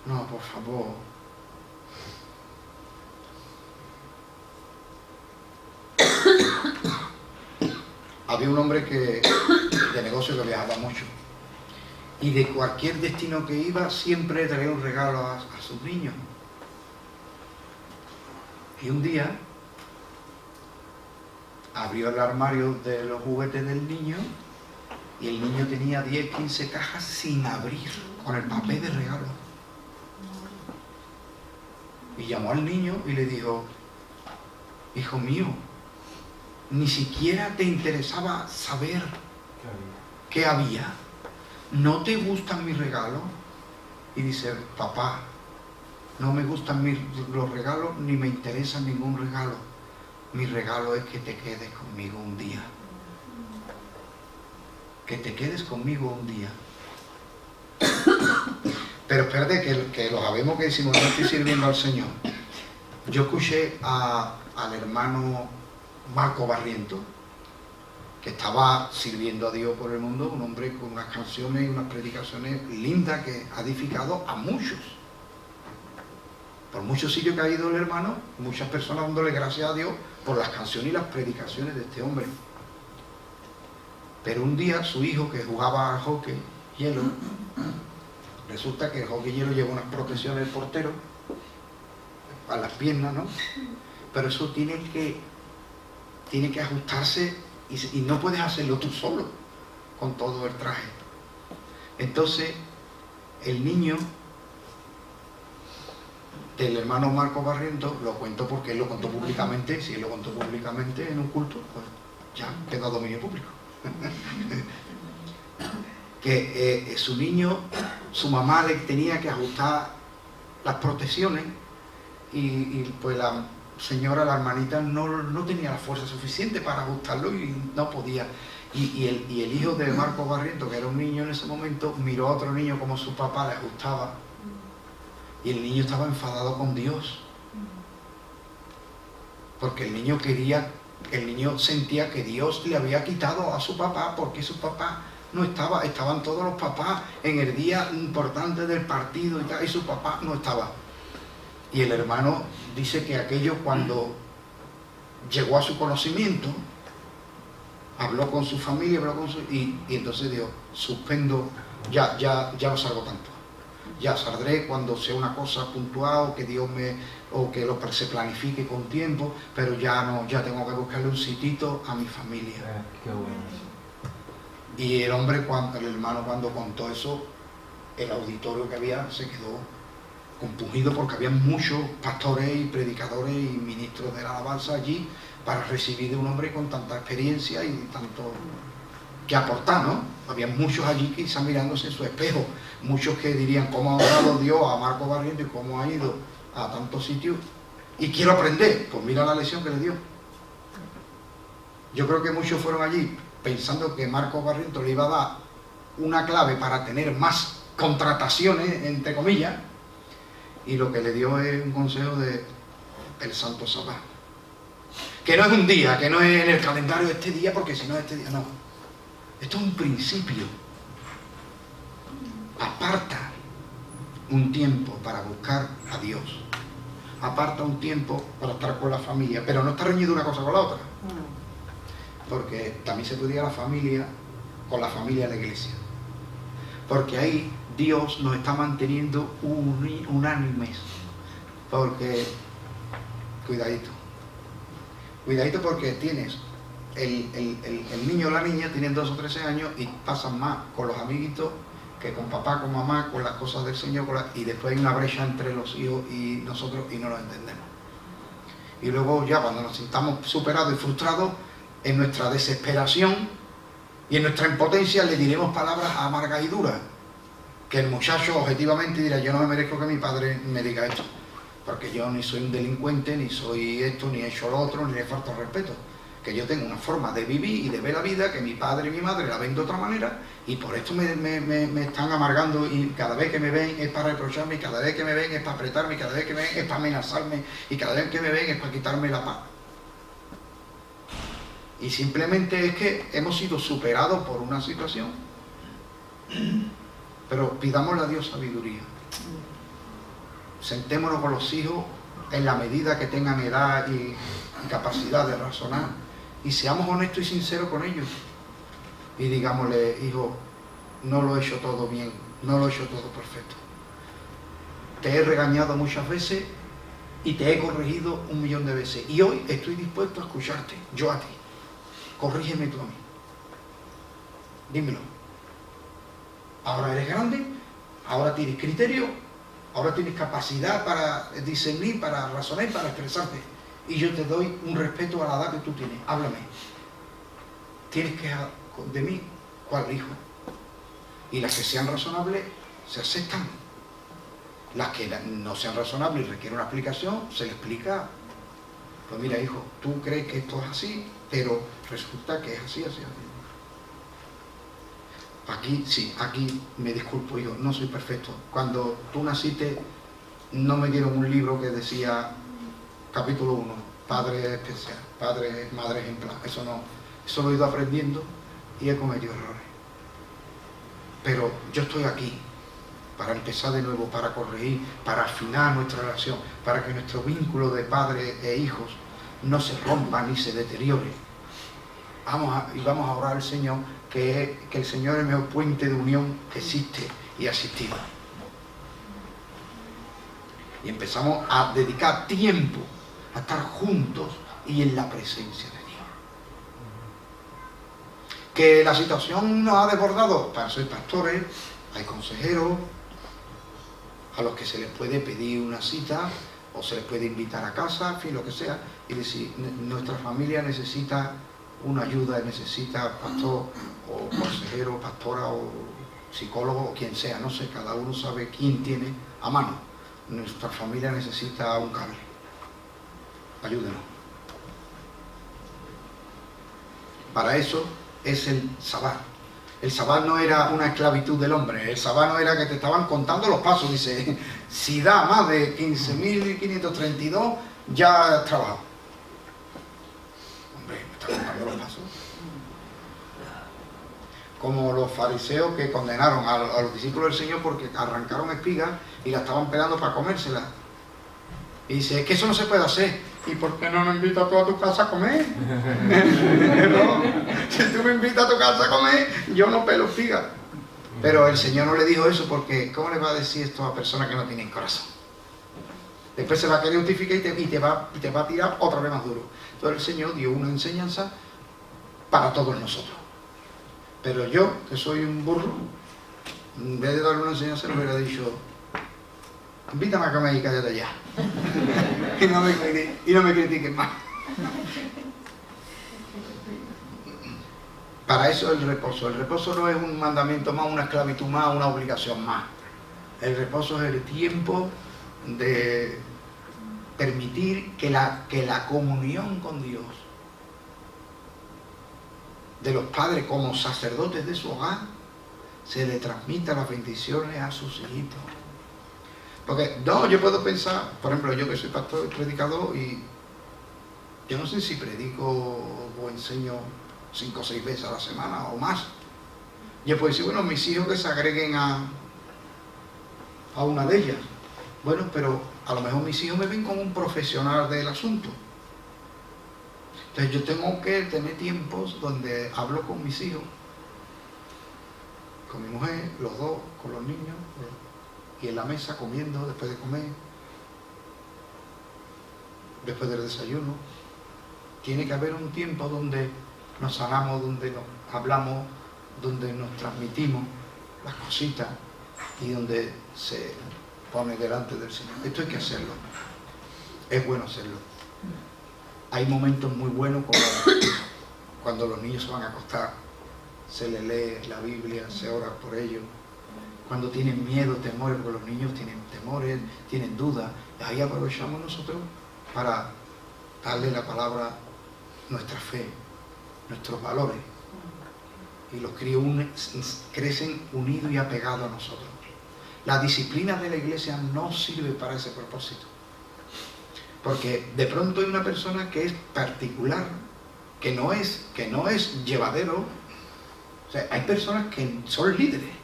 No, por favor. Había un hombre de negocio que viajaba mucho Y de cualquier destino que iba, siempre traía un regalo a sus niños. Y un día abrió el armario de los juguetes del niño y el niño tenía 10, 15 cajas sin abrir, con el papel de regalo. Y llamó al niño y le dijo: hijo mío, ni siquiera te interesaba saber qué había. ¿No te gustan mis regalos? Y dice: papá, no me gustan los regalos, ni me interesa ningún regalo. Mi regalo es que te quedes conmigo un día. Que te quedes conmigo un día. Pero espérate, que lo sabemos que decimos: no estoy sirviendo al Señor. Yo escuché al hermano Marco Barriento, que estaba sirviendo a Dios por el mundo, un hombre con unas canciones y unas predicaciones lindas que ha edificado a muchos. Por muchos sitios que ha ido el hermano, muchas personas dándole gracias a Dios por las canciones y las predicaciones de este hombre. Pero un día su hijo, que jugaba al hockey hielo, resulta que el hockey hielo lleva unas protecciones del portero a las piernas, ¿no? Pero eso tiene que ajustarse y no puedes hacerlo tú solo con todo el traje. Entonces el niño del hermano Marco Barriento, lo cuento porque él lo contó públicamente. Si él lo contó públicamente en un culto, pues ya quedó a dominio público. Que su niño, su mamá le tenía que ajustar las protecciones y pues la señora, la hermanita, no tenía la fuerza suficiente para ajustarlo y no podía. Y el hijo de Marco Barriento, que era un niño en ese momento, miró a otro niño como su papá le ajustaba. Y el niño estaba enfadado con Dios. Porque el niño sentía que Dios le había quitado a su papá, porque su papá no estaba. Estaban todos los papás en el día importante del partido y tal, y su papá no estaba. Y el hermano dice que aquello, cuando llegó a su conocimiento, habló con su familia, y entonces dijo: suspendo, ya no salgo tanto. Ya saldré cuando sea una cosa puntual, o que Dios se planifique con tiempo, pero ya no, ya tengo que buscarle un sitito a mi familia. Qué bueno. Y el hermano, cuando contó eso, el auditorio que había se quedó compungido, porque había muchos pastores y predicadores y ministros de la alabanza allí para recibir de un hombre con tanta experiencia y tanto que aportar, ¿no? Había muchos allí que están mirándose en su espejo, muchos que dirían: ¿cómo ha orado Dios a Marco Barriento y cómo ha ido a tantos sitios? Y quiero aprender. Pues mira la lección que le dio. Yo creo que muchos fueron allí pensando que Marco Barriento le iba a dar una clave para tener más contrataciones, entre comillas, y lo que le dio es un consejo del Santo Sabbat. Que no es un día, que no es en el calendario de este día, porque si no es este día, no. Esto es un principio. Aparta un tiempo para buscar a Dios. Aparta un tiempo para estar con la familia, pero no está reñido una cosa con la otra. Porque también se puede ir a la familia, con la familia de la iglesia. Porque ahí Dios nos está manteniendo unánimes. Porque, cuidadito, porque tienes el niño o la niña, tienen 2 o 13 años y pasan más con los amiguitos que con papá, con mamá, con las cosas del Señor, y después hay una brecha entre los hijos y nosotros y no lo entendemos. Y luego ya cuando nos sintamos superados y frustrados, en nuestra desesperación y en nuestra impotencia le diremos palabras amargas y duras, que el muchacho objetivamente dirá: yo no me merezco que mi padre me diga esto, porque yo ni soy un delincuente, ni soy esto, ni he hecho lo otro, ni le falta respeto, que yo tengo una forma de vivir y de ver la vida que mi padre y mi madre la ven de otra manera, y por esto me están amargando, y cada vez que me ven es para reprocharme, y cada vez que me ven es para apretarme, y cada vez que me ven es para amenazarme, y cada vez que me ven es para quitarme la paz. Y simplemente es que hemos sido superados por una situación. Pero pidámosle a Dios sabiduría. Sentémonos con los hijos en la medida que tengan edad y capacidad de razonar, y seamos honestos y sinceros con ellos. Y digámosle: hijo, no lo he hecho todo bien, no lo he hecho todo perfecto. Te he regañado muchas veces y te he corregido 1.000.000 de veces. Y hoy estoy dispuesto a escucharte, yo a ti. Corrígeme tú a mí. Dímelo. Ahora eres grande, ahora tienes criterio, ahora tienes capacidad para discernir, para razonar, para expresarte. Y yo te doy un respeto a la edad que tú tienes. Háblame. Tienes que de mí, ¿cuál hijo? Y las que sean razonables se aceptan. Las que no sean razonables y requieren una explicación, se le explica. Pues mira, hijo, tú crees que esto es así, pero resulta que es así, así, así. Aquí, sí, aquí me disculpo yo, no soy perfecto. Cuando tú naciste, no me dieron un libro que decía, capítulo 1, padre especial, padre, madre ejemplar. Eso no, eso lo he ido aprendiendo y he cometido errores. Pero yo estoy aquí para empezar de nuevo, para corregir, para afinar nuestra relación, para que nuestro vínculo de padre e hijos no se rompa ni se deteriore. Vamos a orar al Señor, que el Señor es el mejor puente de unión que existe y ha existido. Y empezamos a dedicar tiempo a estar juntos y en la presencia de Dios. Que la situación nos ha desbordado. Para ser pastores, hay consejeros a los que se les puede pedir una cita o se les puede invitar a casa, en fin, lo que sea, y decir, nuestra familia necesita una ayuda, necesita pastor o consejero, pastora o psicólogo o quien sea, no sé, cada uno sabe quién tiene a mano. Nuestra familia necesita un cable. Ayúdenos. Para eso es el sabbat. El sabbat no era una esclavitud del hombre, el sabbat no era que te estaban contando los pasos. Dice, si da más de 15.532, ya has trabajado. Hombre, me está contando los pasos. Como los fariseos que condenaron a los discípulos del Señor porque arrancaron espigas y la estaban pelando para comérselas. Y dice, es que eso no se puede hacer. ¿Y por qué no me invitas tú a tu casa a comer? No, si tú me invitas a tu casa a comer, yo no pelo espigas. Pero el Señor no le dijo eso porque ¿cómo le va a decir esto a personas que no tienen corazón? Después se va a querer justificar y te va a tirar otra vez más duro. Entonces el Señor dio una enseñanza para todos nosotros. Pero yo, que soy un burro, en vez de darle una enseñanza, le hubiera dicho, invítame a comer y cállate ya. y no me critiques más. Para eso el reposo. El reposo no es un mandamiento más, una esclavitud más, una obligación más. El reposo es el tiempo de permitir que la comunión con Dios de los padres como sacerdotes de su hogar se le transmita las bendiciones a sus hijitos. Porque no, yo puedo pensar, por ejemplo, yo que soy pastor y predicador, y yo no sé si predico o enseño 5 o 6 veces a la semana o más. Yo puedo decir, bueno, mis hijos que se agreguen a una de ellas. Bueno, pero a lo mejor mis hijos me ven como un profesional del asunto. Entonces yo tengo que tener tiempos donde hablo con mis hijos, con mi mujer, los dos, con los niños, y en la mesa comiendo, después de comer, después del desayuno. Tiene que haber un tiempo donde nos sanamos, donde nos hablamos, donde nos transmitimos las cositas y donde se pone delante del Señor. Esto hay que hacerlo. Es bueno hacerlo. Hay momentos muy buenos como cuando los niños se van a acostar, se les lee la Biblia, se ora por ellos. Cuando tienen miedo, temores, porque los niños tienen temores, tienen dudas, ahí aprovechamos nosotros para darle la palabra, nuestra fe, nuestros valores. Y los críos crecen unidos y apegados a nosotros. La disciplina de la iglesia no sirve para ese propósito. Porque de pronto hay una persona que es particular, que no es llevadero. O sea, hay personas que son líderes.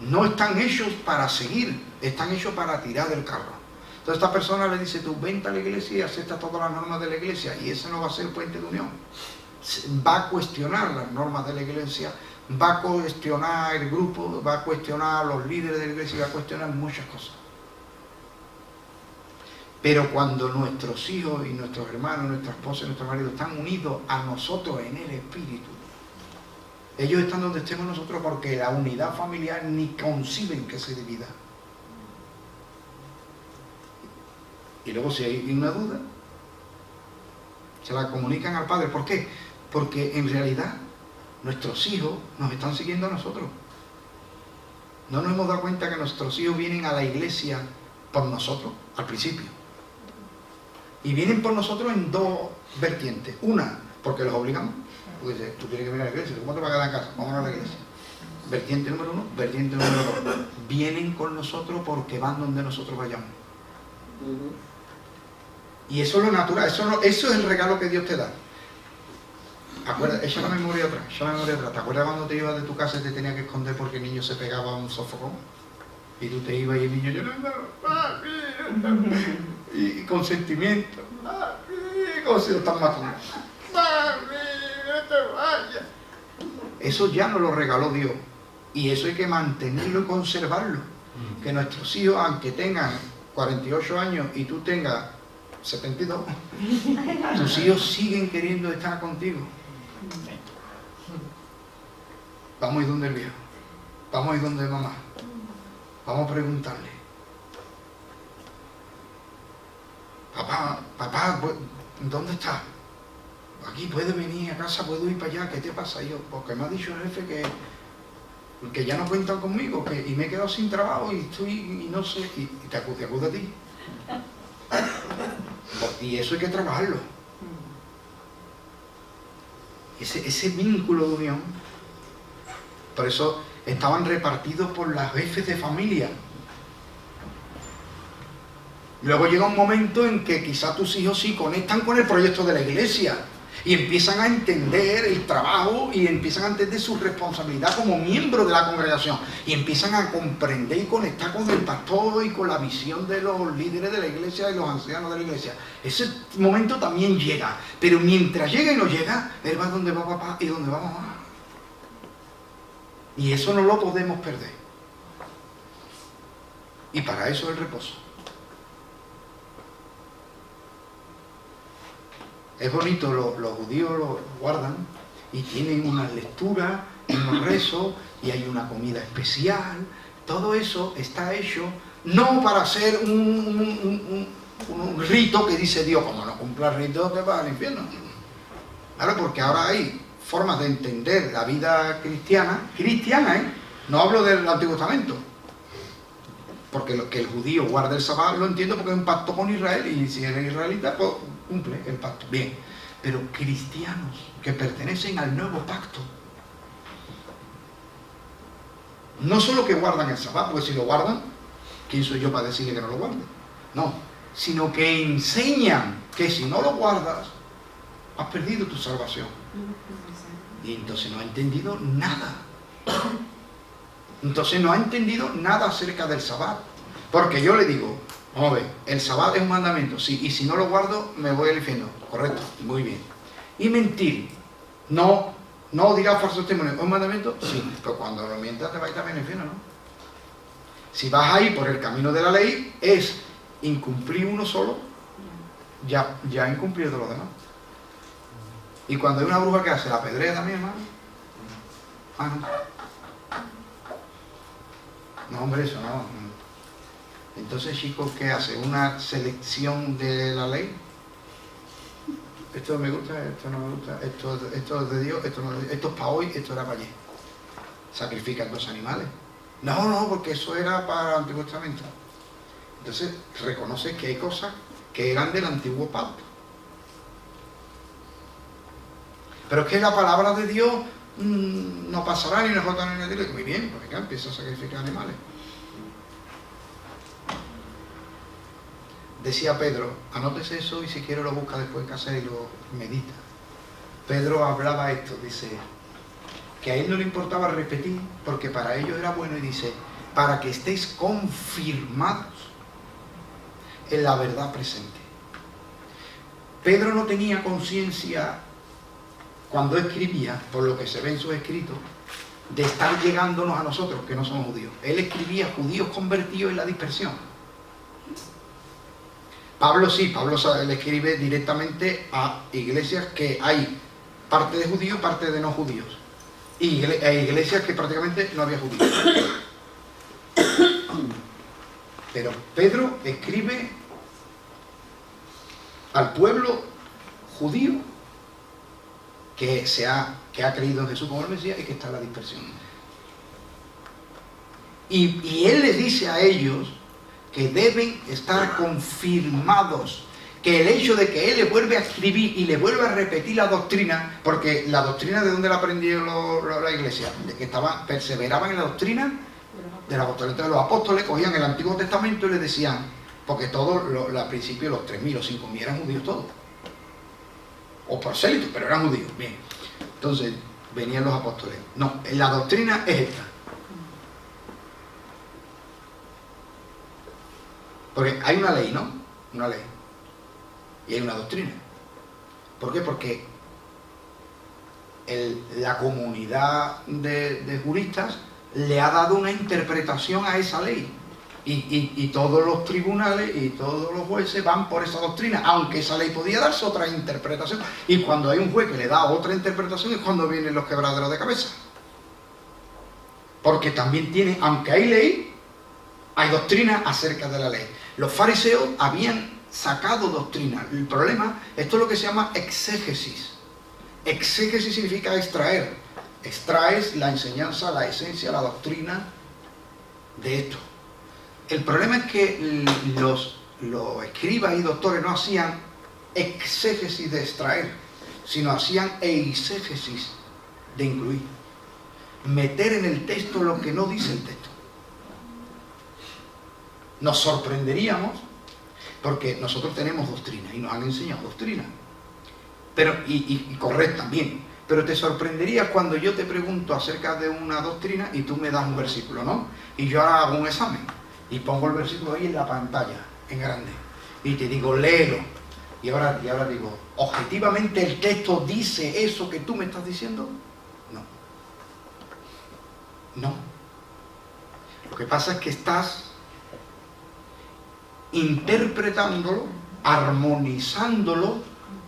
No están hechos para seguir, están hechos para tirar del carro. Entonces esta persona le dice, tú vente a la iglesia y acepta todas las normas de la iglesia, y ese no va a ser puente de unión. Va a cuestionar las normas de la iglesia va a cuestionar el grupo, va a cuestionar a los líderes de la iglesia, va a cuestionar muchas cosas. Pero cuando nuestros hijos y nuestros hermanos, nuestra esposa y nuestro marido están unidos a nosotros en el Espíritu, ellos están donde estemos nosotros porque la unidad familiar ni conciben que se divida. Y luego si hay una duda, se la comunican al Padre. ¿Por qué? Porque en realidad nuestros hijos nos están siguiendo a nosotros. No nos hemos dado cuenta que nuestros hijos vienen a la iglesia por nosotros, al principio. Y vienen por nosotros en dos vertientes. Una, porque los obligamos. Porque dice, tú tienes que venir a la iglesia, ¿cómo te vas a quedar en casa? Vámonos a la iglesia. Vertiente número uno. Vertiente número dos. Vienen con nosotros porque van donde nosotros vayamos. Y eso es lo natural, eso es el regalo que Dios te da. Acuérdate, echa la memoria atrás, ¿Te acuerdas cuando te ibas de tu casa y te tenías que esconder porque el niño se pegaba a un sofocón? Y tú te ibas y el niño llorando, y con sentimiento, como si lo están matando. No te vayas. Eso ya nos lo regaló Dios. Y eso hay que mantenerlo y conservarlo. Que nuestros hijos, aunque tengan 48 años y tú tengas 72, tus hijos siguen queriendo estar contigo. Vamos a ir donde el viejo, vamos a ir donde mamá, vamos a preguntarle, papá, ¿dónde estás? Aquí, ¿puedes venir a casa? ¿Puedo ir para allá? ¿Qué te pasa? Y yo, porque me ha dicho el jefe que ya no cuentan conmigo, y me he quedado sin trabajo y no sé, y te acude a ti. Y eso hay que trabajarlo. Ese vínculo de unión. Por eso estaban repartidos por las jefes de familia. Luego llega un momento en que quizá tus hijos sí conectan con el proyecto de la iglesia y empiezan a entender el trabajo y empiezan a entender su responsabilidad como miembro de la congregación y empiezan a comprender y conectar con el pastor y con la visión de los líderes de la iglesia y los ancianos de la iglesia. Ese momento también llega, pero mientras llega y no llega, él va donde va papá y donde va mamá. Y eso no lo podemos perder. Y para eso el reposo. Es bonito, los judíos lo guardan y tienen unas lecturas, unos rezos y hay una comida especial. Todo eso está hecho no para hacer un rito que dice Dios, como no cumpla el rito te vas al infierno. Claro, porque ahora hay formas de entender la vida cristiana, no hablo del Antiguo Testamento, porque lo que el judío guarda el sábado lo entiendo porque es un pacto con Israel y si eres israelita, pues cumple el pacto. Bien, pero cristianos que pertenecen al nuevo pacto, no solo que guardan el sábado, porque si lo guardan, ¿quién soy yo para decirle que no lo guarde? No, sino que enseñan que si no lo guardas, has perdido tu salvación. Y entonces no ha entendido nada. Entonces no ha entendido nada acerca del sábado. Porque yo le digo, vamos a ver, el sábado es un mandamiento, sí, y si no lo guardo, me voy al infierno. Correcto, muy bien. Y mentir, no dirás falso testimonio, ¿es un mandamiento? Sí, pero cuando lo mientas te vas a ir también al infierno, ¿no? Si vas ahí por el camino de la ley, es incumplir uno solo, ya incumplido los demás. Y cuando hay una bruja que hace la pedrea también, hermano. No, hombre, eso no. Entonces, chicos, ¿qué hace? ¿Una selección de la ley? Esto me gusta, esto no me gusta, esto es de Dios, esto es para hoy, esto era para ayer. Sacrifican los animales. No, porque eso era para el Antiguo Testamento. Entonces, reconoce que hay cosas que eran del Antiguo Pacto. Pero es que la palabra de Dios no pasará ni nos votará ni nos dirá. Muy bien, pues acá empieza a sacrificar animales. Decía Pedro, anótese eso y si quiere lo busca después en casa y lo medita. Pedro hablaba esto, dice, que a él no le importaba repetir porque para ellos era bueno y dice, para que estéis confirmados en la verdad presente. Pedro no tenía conciencia cuando escribía, por lo que se ve en sus escritos, de estar llegándonos a nosotros, que no somos judíos. Él escribía judíos convertidos en la dispersión. Pablo sí, Pablo le escribe directamente a iglesias que hay parte de judíos, parte de no judíos. Y a iglesias que prácticamente no había judíos. Pero Pedro escribe al pueblo judío que ha creído en Jesús como el Mesías y que está en la dispersión. Y él les dice a ellos que deben estar confirmados, que el hecho de que él les vuelve a escribir y les vuelve a repetir la doctrina, porque la doctrina ¿de dónde la aprendió la iglesia? De que perseveraban en la doctrina de los apóstoles. Entonces los apóstoles cogían el Antiguo Testamento y les decían, porque todos al principio los 3.000 o 5.000 eran judíos todos, o prosélitos, pero eran judíos. Bien, entonces venían los apóstoles. No, la doctrina es esta. Porque hay una ley, ¿no? Una ley. Y hay una doctrina. ¿Por qué? Porque la comunidad de juristas le ha dado una interpretación a esa ley. Y todos los tribunales y todos los jueces van por esa doctrina, aunque esa ley podía darse otra interpretación. Y cuando hay un juez que le da otra interpretación es cuando vienen los quebraderos de cabeza. Porque también tiene, aunque hay ley, hay doctrina acerca de la ley. Los fariseos habían sacado doctrina. El problema, esto es lo que se llama exégesis. Exégesis significa extraer. Extraes la enseñanza, la esencia, la doctrina de esto. El problema es que los escribas y doctores no hacían exégesis de extraer, sino hacían eisegesis de incluir. Meter en el texto lo que no dice el texto. Nos sorprenderíamos porque nosotros tenemos doctrina y nos han enseñado doctrina, pero y correcta también, pero te sorprenderías cuando yo te pregunto acerca de una doctrina y tú me das un versículo, ¿no? Y yo ahora hago un examen y pongo el versículo ahí en la pantalla, en grande, y te digo, léelo, y ahora digo, ¿objetivamente el texto dice eso que tú me estás diciendo? No. Lo que pasa es que estás interpretándolo, armonizándolo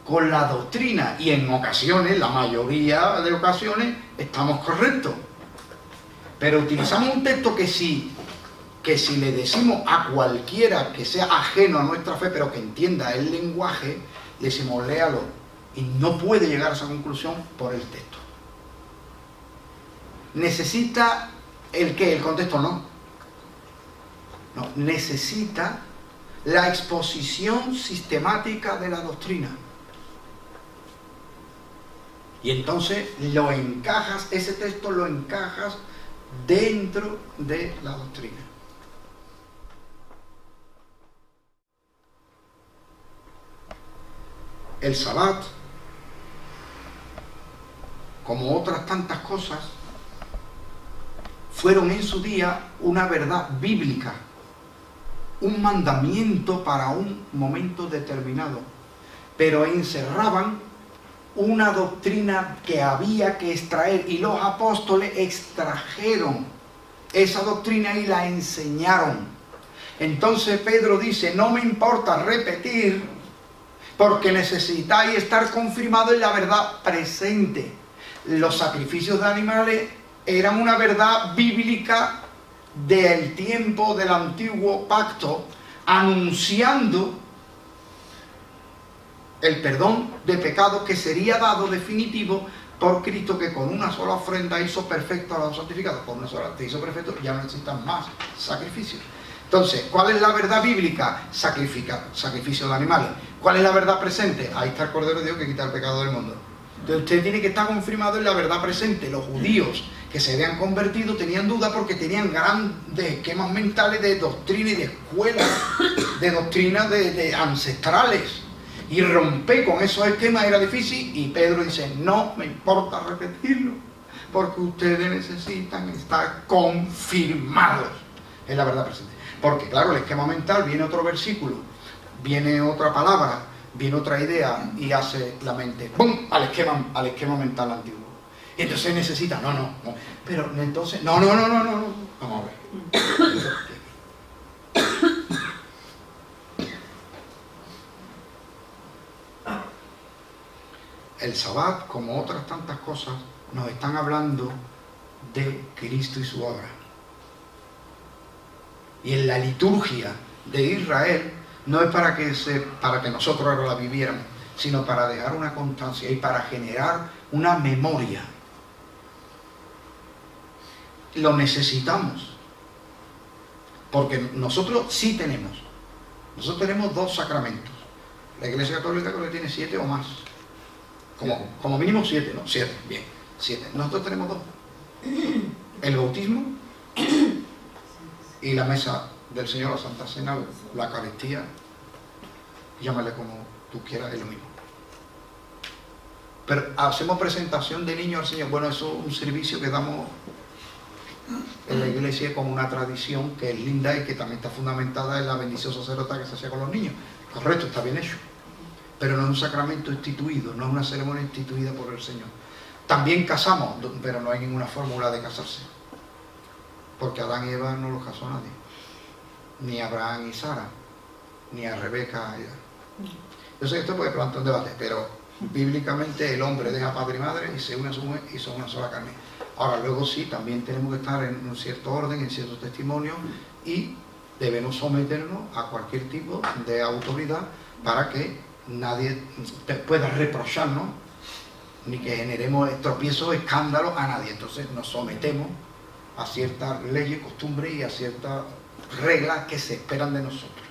con la doctrina, y en ocasiones, la mayoría de ocasiones, estamos correctos. Pero utilizamos un texto que si le decimos a cualquiera que sea ajeno a nuestra fe, pero que entienda el lenguaje, le decimos, léalo, y no puede llegar a esa conclusión por el texto. ¿Necesita el qué? El contexto no. No, necesita la exposición sistemática de la doctrina. Y entonces lo encajas, ese texto lo encajas dentro de la doctrina. El Sabbat, como otras tantas cosas, fueron en su día una verdad bíblica, un mandamiento para un momento determinado, pero encerraban una doctrina que había que extraer, y los apóstoles extrajeron esa doctrina y la enseñaron. Entonces Pedro dice, no me importa repetir, porque necesitáis estar confirmados en la verdad presente. Los sacrificios de animales eran una verdad bíblica del tiempo del antiguo pacto, anunciando el perdón de pecados que sería dado definitivo por Cristo, que con una sola ofrenda hizo perfecto a los santificados. Por una sola te hizo perfecto, ya no necesitan más sacrificios. Entonces, ¿cuál es la verdad bíblica? Sacrificio de animales. ¿Cuál es la verdad presente? Ahí está el Cordero de Dios que quita el pecado del mundo. Entonces usted tiene que estar confirmado en la verdad presente. Los judíos que se habían convertido tenían duda porque tenían grandes esquemas mentales de doctrina y de escuelas, de doctrinas de ancestrales. Y romper con esos esquemas era difícil, y Pedro dice, no me importa repetirlo, porque ustedes necesitan estar confirmados en la verdad presente. Porque claro, el esquema mental, viene otro versículo, viene otra palabra, viene otra idea y hace la mente ¡pum! al esquema mental antiguo. Y entonces necesita, no. Pero entonces, no. Vamos a ver. El Sabbat, como otras tantas cosas, nos están hablando de Cristo y su obra. Y en la liturgia de Israel no es para que nosotros ahora la viviéramos, sino para dejar una constancia y para generar una memoria. Lo necesitamos, porque nosotros sí tenemos. Nosotros tenemos 2 sacramentos. La Iglesia Católica creo que tiene 7 o más. Como mínimo 7, ¿no? 7, bien, 7. Nosotros tenemos 2. El bautismo y la mesa del Señor, la Santa Cena, la Eucaristía, llámale como tú quieras, es lo mismo. Pero hacemos presentación de niños al Señor. Bueno, eso es un servicio que damos en la iglesia como una tradición que es linda y que también está fundamentada en la bendición sacerdotal que se hacía con los niños. Correcto, está bien hecho. Pero no es un sacramento instituido, no es una ceremonia instituida por el Señor. También casamos, pero no hay ninguna fórmula de casarse. Porque Adán y Eva no los casó nadie. Ni Abraham y Sara, ni a Rebeca. Yo sé que esto puede plantear un debate, pero bíblicamente el hombre deja padre y madre y se une a su mujer y son una sola carne. Ahora, luego sí, también tenemos que estar en un cierto orden, en ciertos testimonios, y debemos someternos a cualquier tipo de autoridad para que nadie pueda reprocharnos, ni que generemos tropiezos, escándalos a nadie. Entonces nos sometemos a ciertas leyes, costumbres y a ciertas reglas que se esperan de nosotros.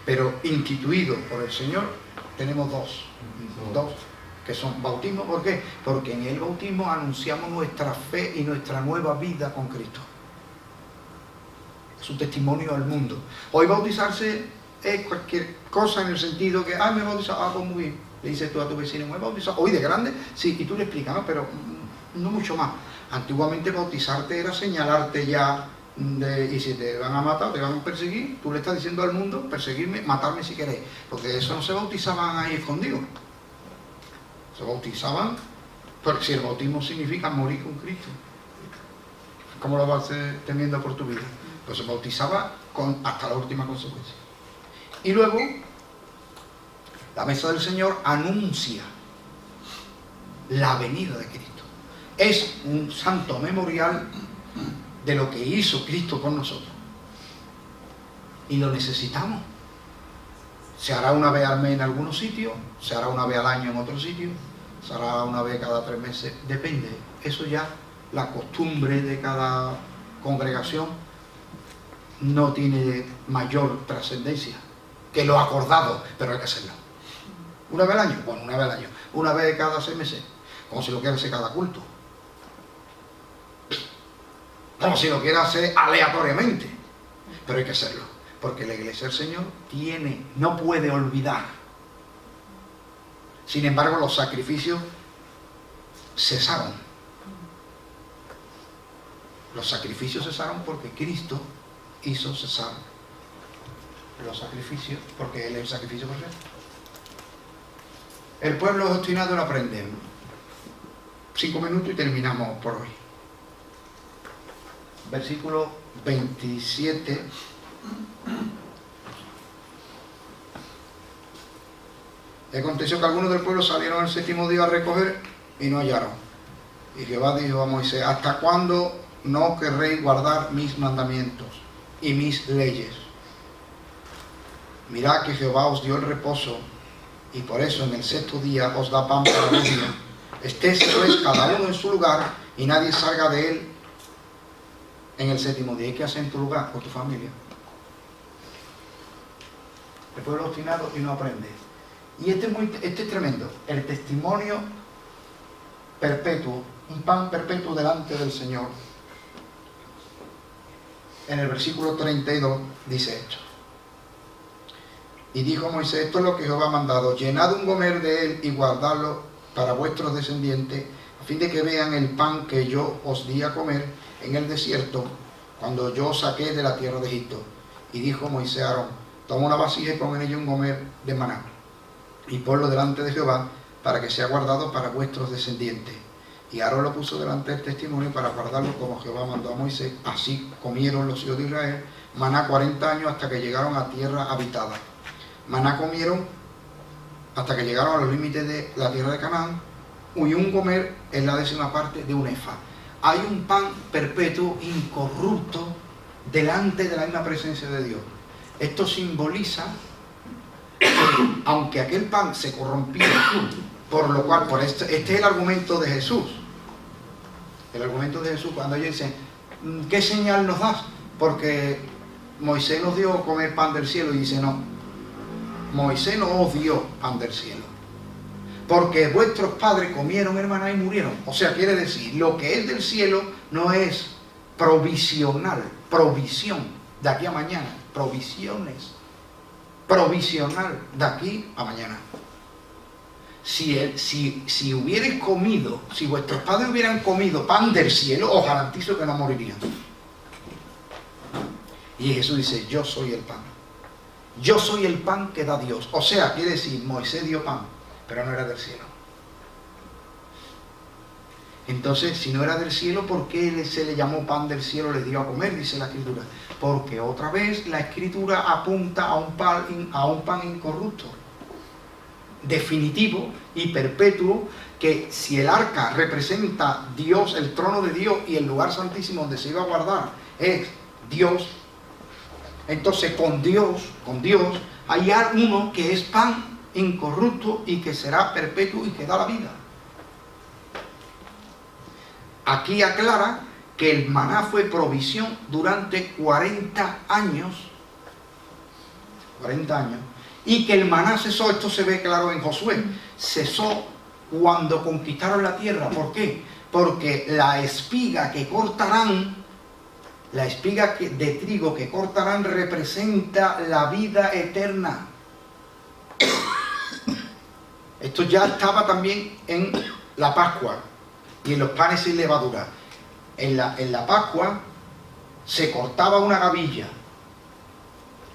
Pero instituidos por el Señor tenemos 2, que son bautismo. ¿Por qué? Porque en el bautismo anunciamos nuestra fe y nuestra nueva vida con Cristo. Es un testimonio al mundo. Hoy bautizarse es cualquier cosa en el sentido que, me he bautizado, pues muy bien. Le dices tú a tu vecino, me he bautizado. Hoy de grande, sí, y tú le explicas, ¿no? Pero no mucho más. Antiguamente bautizarte era señalarte ya, y si te van a matar, te van a perseguir, tú le estás diciendo al mundo, perseguirme, matarme si queréis. Porque eso no se bautizaban ahí escondidos. Se bautizaban, porque si el bautismo significa morir con Cristo, ¿cómo lo vas a hacer temiendo por tu vida? Pues se bautizaba hasta la última consecuencia. Y luego, la mesa del Señor anuncia la venida de Cristo. Es un santo memorial de lo que hizo Cristo con nosotros. Y lo necesitamos. Se hará una vez al mes en algunos sitios, se hará una vez al año en otros sitios, se hará una vez cada 3 meses, depende. Eso ya, la costumbre de cada congregación no tiene mayor trascendencia que lo acordado, pero hay que hacerlo. ¿Una vez al año? Bueno, una vez al año. Una vez cada 6 meses, como si lo quiera hacer cada culto. Como si lo quiera hacer aleatoriamente, pero hay que hacerlo. Porque la Iglesia del Señor no puede olvidar. Sin embargo, los sacrificios cesaron. Los sacrificios cesaron porque Cristo hizo cesar los sacrificios, porque Él es el sacrificio perfecto. El pueblo es obstinado, no aprende. 5 minutos y terminamos por hoy. Versículo 27. Y aconteció que algunos del pueblo salieron el 7º día a recoger y no hallaron. Y Jehová dijo a Moisés: ¿hasta cuándo no querréis guardar mis mandamientos y mis leyes? Mirad que Jehová os dio el reposo, y por eso en el 6º día os da pan para 2 días. Estéis pues cada uno en su lugar, y nadie salga de él en el 7º día. ¿Y qué haces en tu lugar con tu familia? El pueblo obstinado y no aprende. Y este es tremendo. El testimonio perpetuo, un pan perpetuo delante del Señor. En el versículo 32 dice esto: y dijo Moisés: esto es lo que Jehová ha mandado, llenad un gomer de él y guardadlo para vuestros descendientes, a fin de que vean el pan que yo os di a comer en el desierto, cuando yo os saqué de la tierra de Egipto. Y dijo Moisés a Aarón: toma una vasija y pon en ella un gomer de maná, y ponlo delante de Jehová para que sea guardado para vuestros descendientes. Y Aarón lo puso delante del testimonio para guardarlo como Jehová mandó a Moisés. Así comieron los hijos de Israel maná 40 años hasta que llegaron a tierra habitada. Maná comieron hasta que llegaron a los límites de la tierra de Canaán, y un comer es la 10ª parte de un efa. Hay un pan perpetuo, incorrupto, delante de la misma presencia de Dios. Esto simboliza que, aunque aquel pan se corrompía, por lo cual, este es el argumento de Jesús. El argumento de Jesús cuando ellos dicen, ¿qué señal nos das? Porque Moisés nos dio comer pan del cielo, y dice, no, Moisés no os dio pan del cielo, porque vuestros padres comieron el maná y murieron. O sea, quiere decir, lo que es del cielo no es provisional, provisión de aquí a mañana, provisiones, provisional de aquí a mañana. Si hubierais comido, si vuestros padres hubieran comido pan del cielo, os garantizo que no morirían. Y Jesús dice, yo soy el pan. Yo soy el pan que da Dios. O sea, quiere decir, Moisés dio pan, pero no era del cielo. Entonces, si no era del cielo, ¿por qué se le llamó pan del cielo? Le dio a comer, dice la Escritura. Porque otra vez la Escritura apunta a un pan incorrupto, definitivo y perpetuo, que si el arca representa Dios, el trono de Dios, y el lugar santísimo donde se iba a guardar es Dios, entonces con Dios hay uno que es pan incorrupto y que será perpetuo y que da la vida. Aquí aclara que el maná fue provisión durante 40 años, y que el maná cesó. Esto se ve claro en Josué, cesó cuando conquistaron la tierra. ¿Por qué? Porque la espiga que cortarán, la espiga de trigo que cortarán, representa la vida eterna. Esto ya estaba también en la Pascua y en los panes sin levadura. En la Pascua se cortaba una gavilla.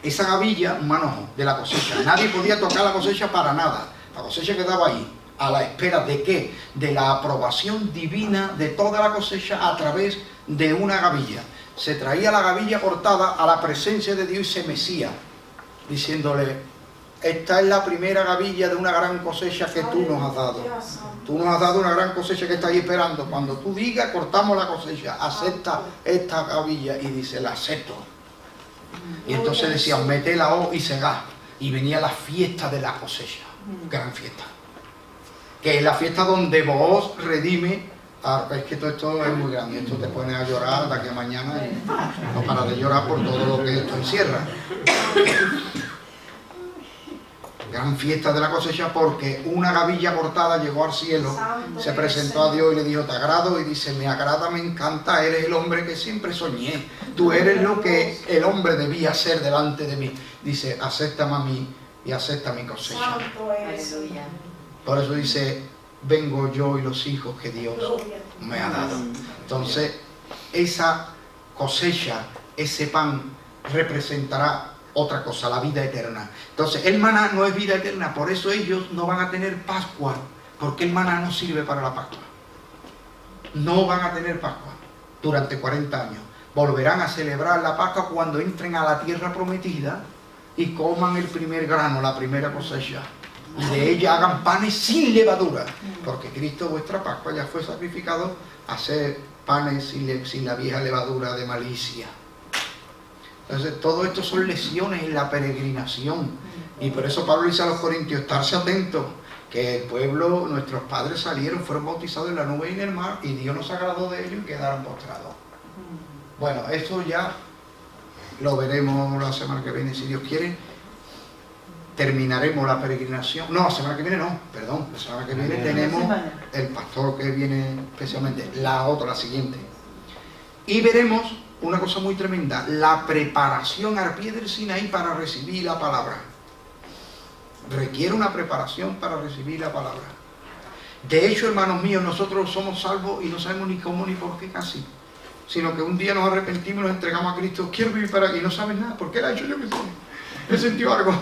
Esa gavilla, un manojo de la cosecha. Nadie podía tocar la cosecha para nada. La cosecha quedaba ahí, a la espera de ¿qué? De la aprobación divina de toda la cosecha a través de una gavilla. Se traía la gavilla cortada a la presencia de Dios y se mecía, diciéndole, esta es la primera gavilla de una gran cosecha que tú nos has dado. Tú nos has dado una gran cosecha que está ahí esperando. Cuando tú digas, cortamos la cosecha, acepta esta gavilla. Y dice, la acepto. Y entonces decían, métela o y segá. Y venía la fiesta de la cosecha, gran fiesta, que es la fiesta donde vos redime. Es que todo esto es muy grande, esto te pone a llorar de aquí a mañana y no para de llorar por todo lo que esto encierra. Gran fiesta de la cosecha, porque una gavilla cortada llegó al cielo, se presentó a Dios y le dijo, te agrado, y dice, me agrada, me encanta, eres el hombre que siempre soñé, tú eres lo que el hombre debía ser delante de mí. Dice, acéptame a mí y acepta mi cosecha. Por eso dice, vengo yo y los hijos que Dios me ha dado. Entonces, esa cosecha, ese pan, representará otra cosa, la vida eterna. Entonces, el maná no es vida eterna, por eso ellos no van a tener Pascua, porque el maná no sirve para la Pascua. No van a tener Pascua durante 40 años. Volverán a celebrar la Pascua cuando entren a la tierra prometida y coman el primer grano, la primera cosecha. Y de ella hagan panes sin levadura, porque Cristo, vuestra Pascua, ya fue sacrificado a hacer panes sin la vieja levadura de malicia. Entonces, todo esto son lesiones en la peregrinación. Y por eso Pablo dice a los corintios, estarse atentos, que el pueblo, nuestros padres salieron, fueron bautizados en la nube y en el mar, y Dios nos agradó de ellos y quedaron postrados. Bueno, eso ya lo veremos la semana que viene, si Dios quiere. Terminaremos la peregrinación. No, la semana que viene no, perdón. La semana que viene tenemos el pastor que viene especialmente, la siguiente. Y veremos una cosa muy tremenda, la preparación al pie del Sinaí para recibir la palabra. Requiere una preparación para recibir la palabra. De hecho, hermanos míos, nosotros somos salvos y no sabemos ni cómo ni por qué casi. Sino que un día nos arrepentimos y nos entregamos a Cristo. Quiero vivir para aquí, no sabes nada. ¿Por qué la he hecho yo que sé? he sentido algo,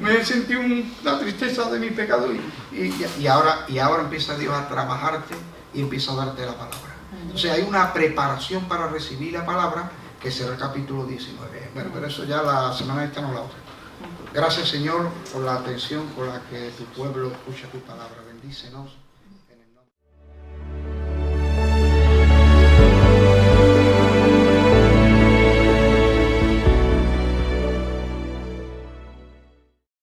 me he sentido la tristeza de mi pecado y ahora empieza Dios a trabajarte y empieza a darte la palabra. Entonces hay una preparación para recibir la palabra, que será el capítulo 19. Bueno, pero eso ya la semana esta no la otra. Gracias, Señor, por la atención con la que tu pueblo escucha tu palabra. Bendícenos.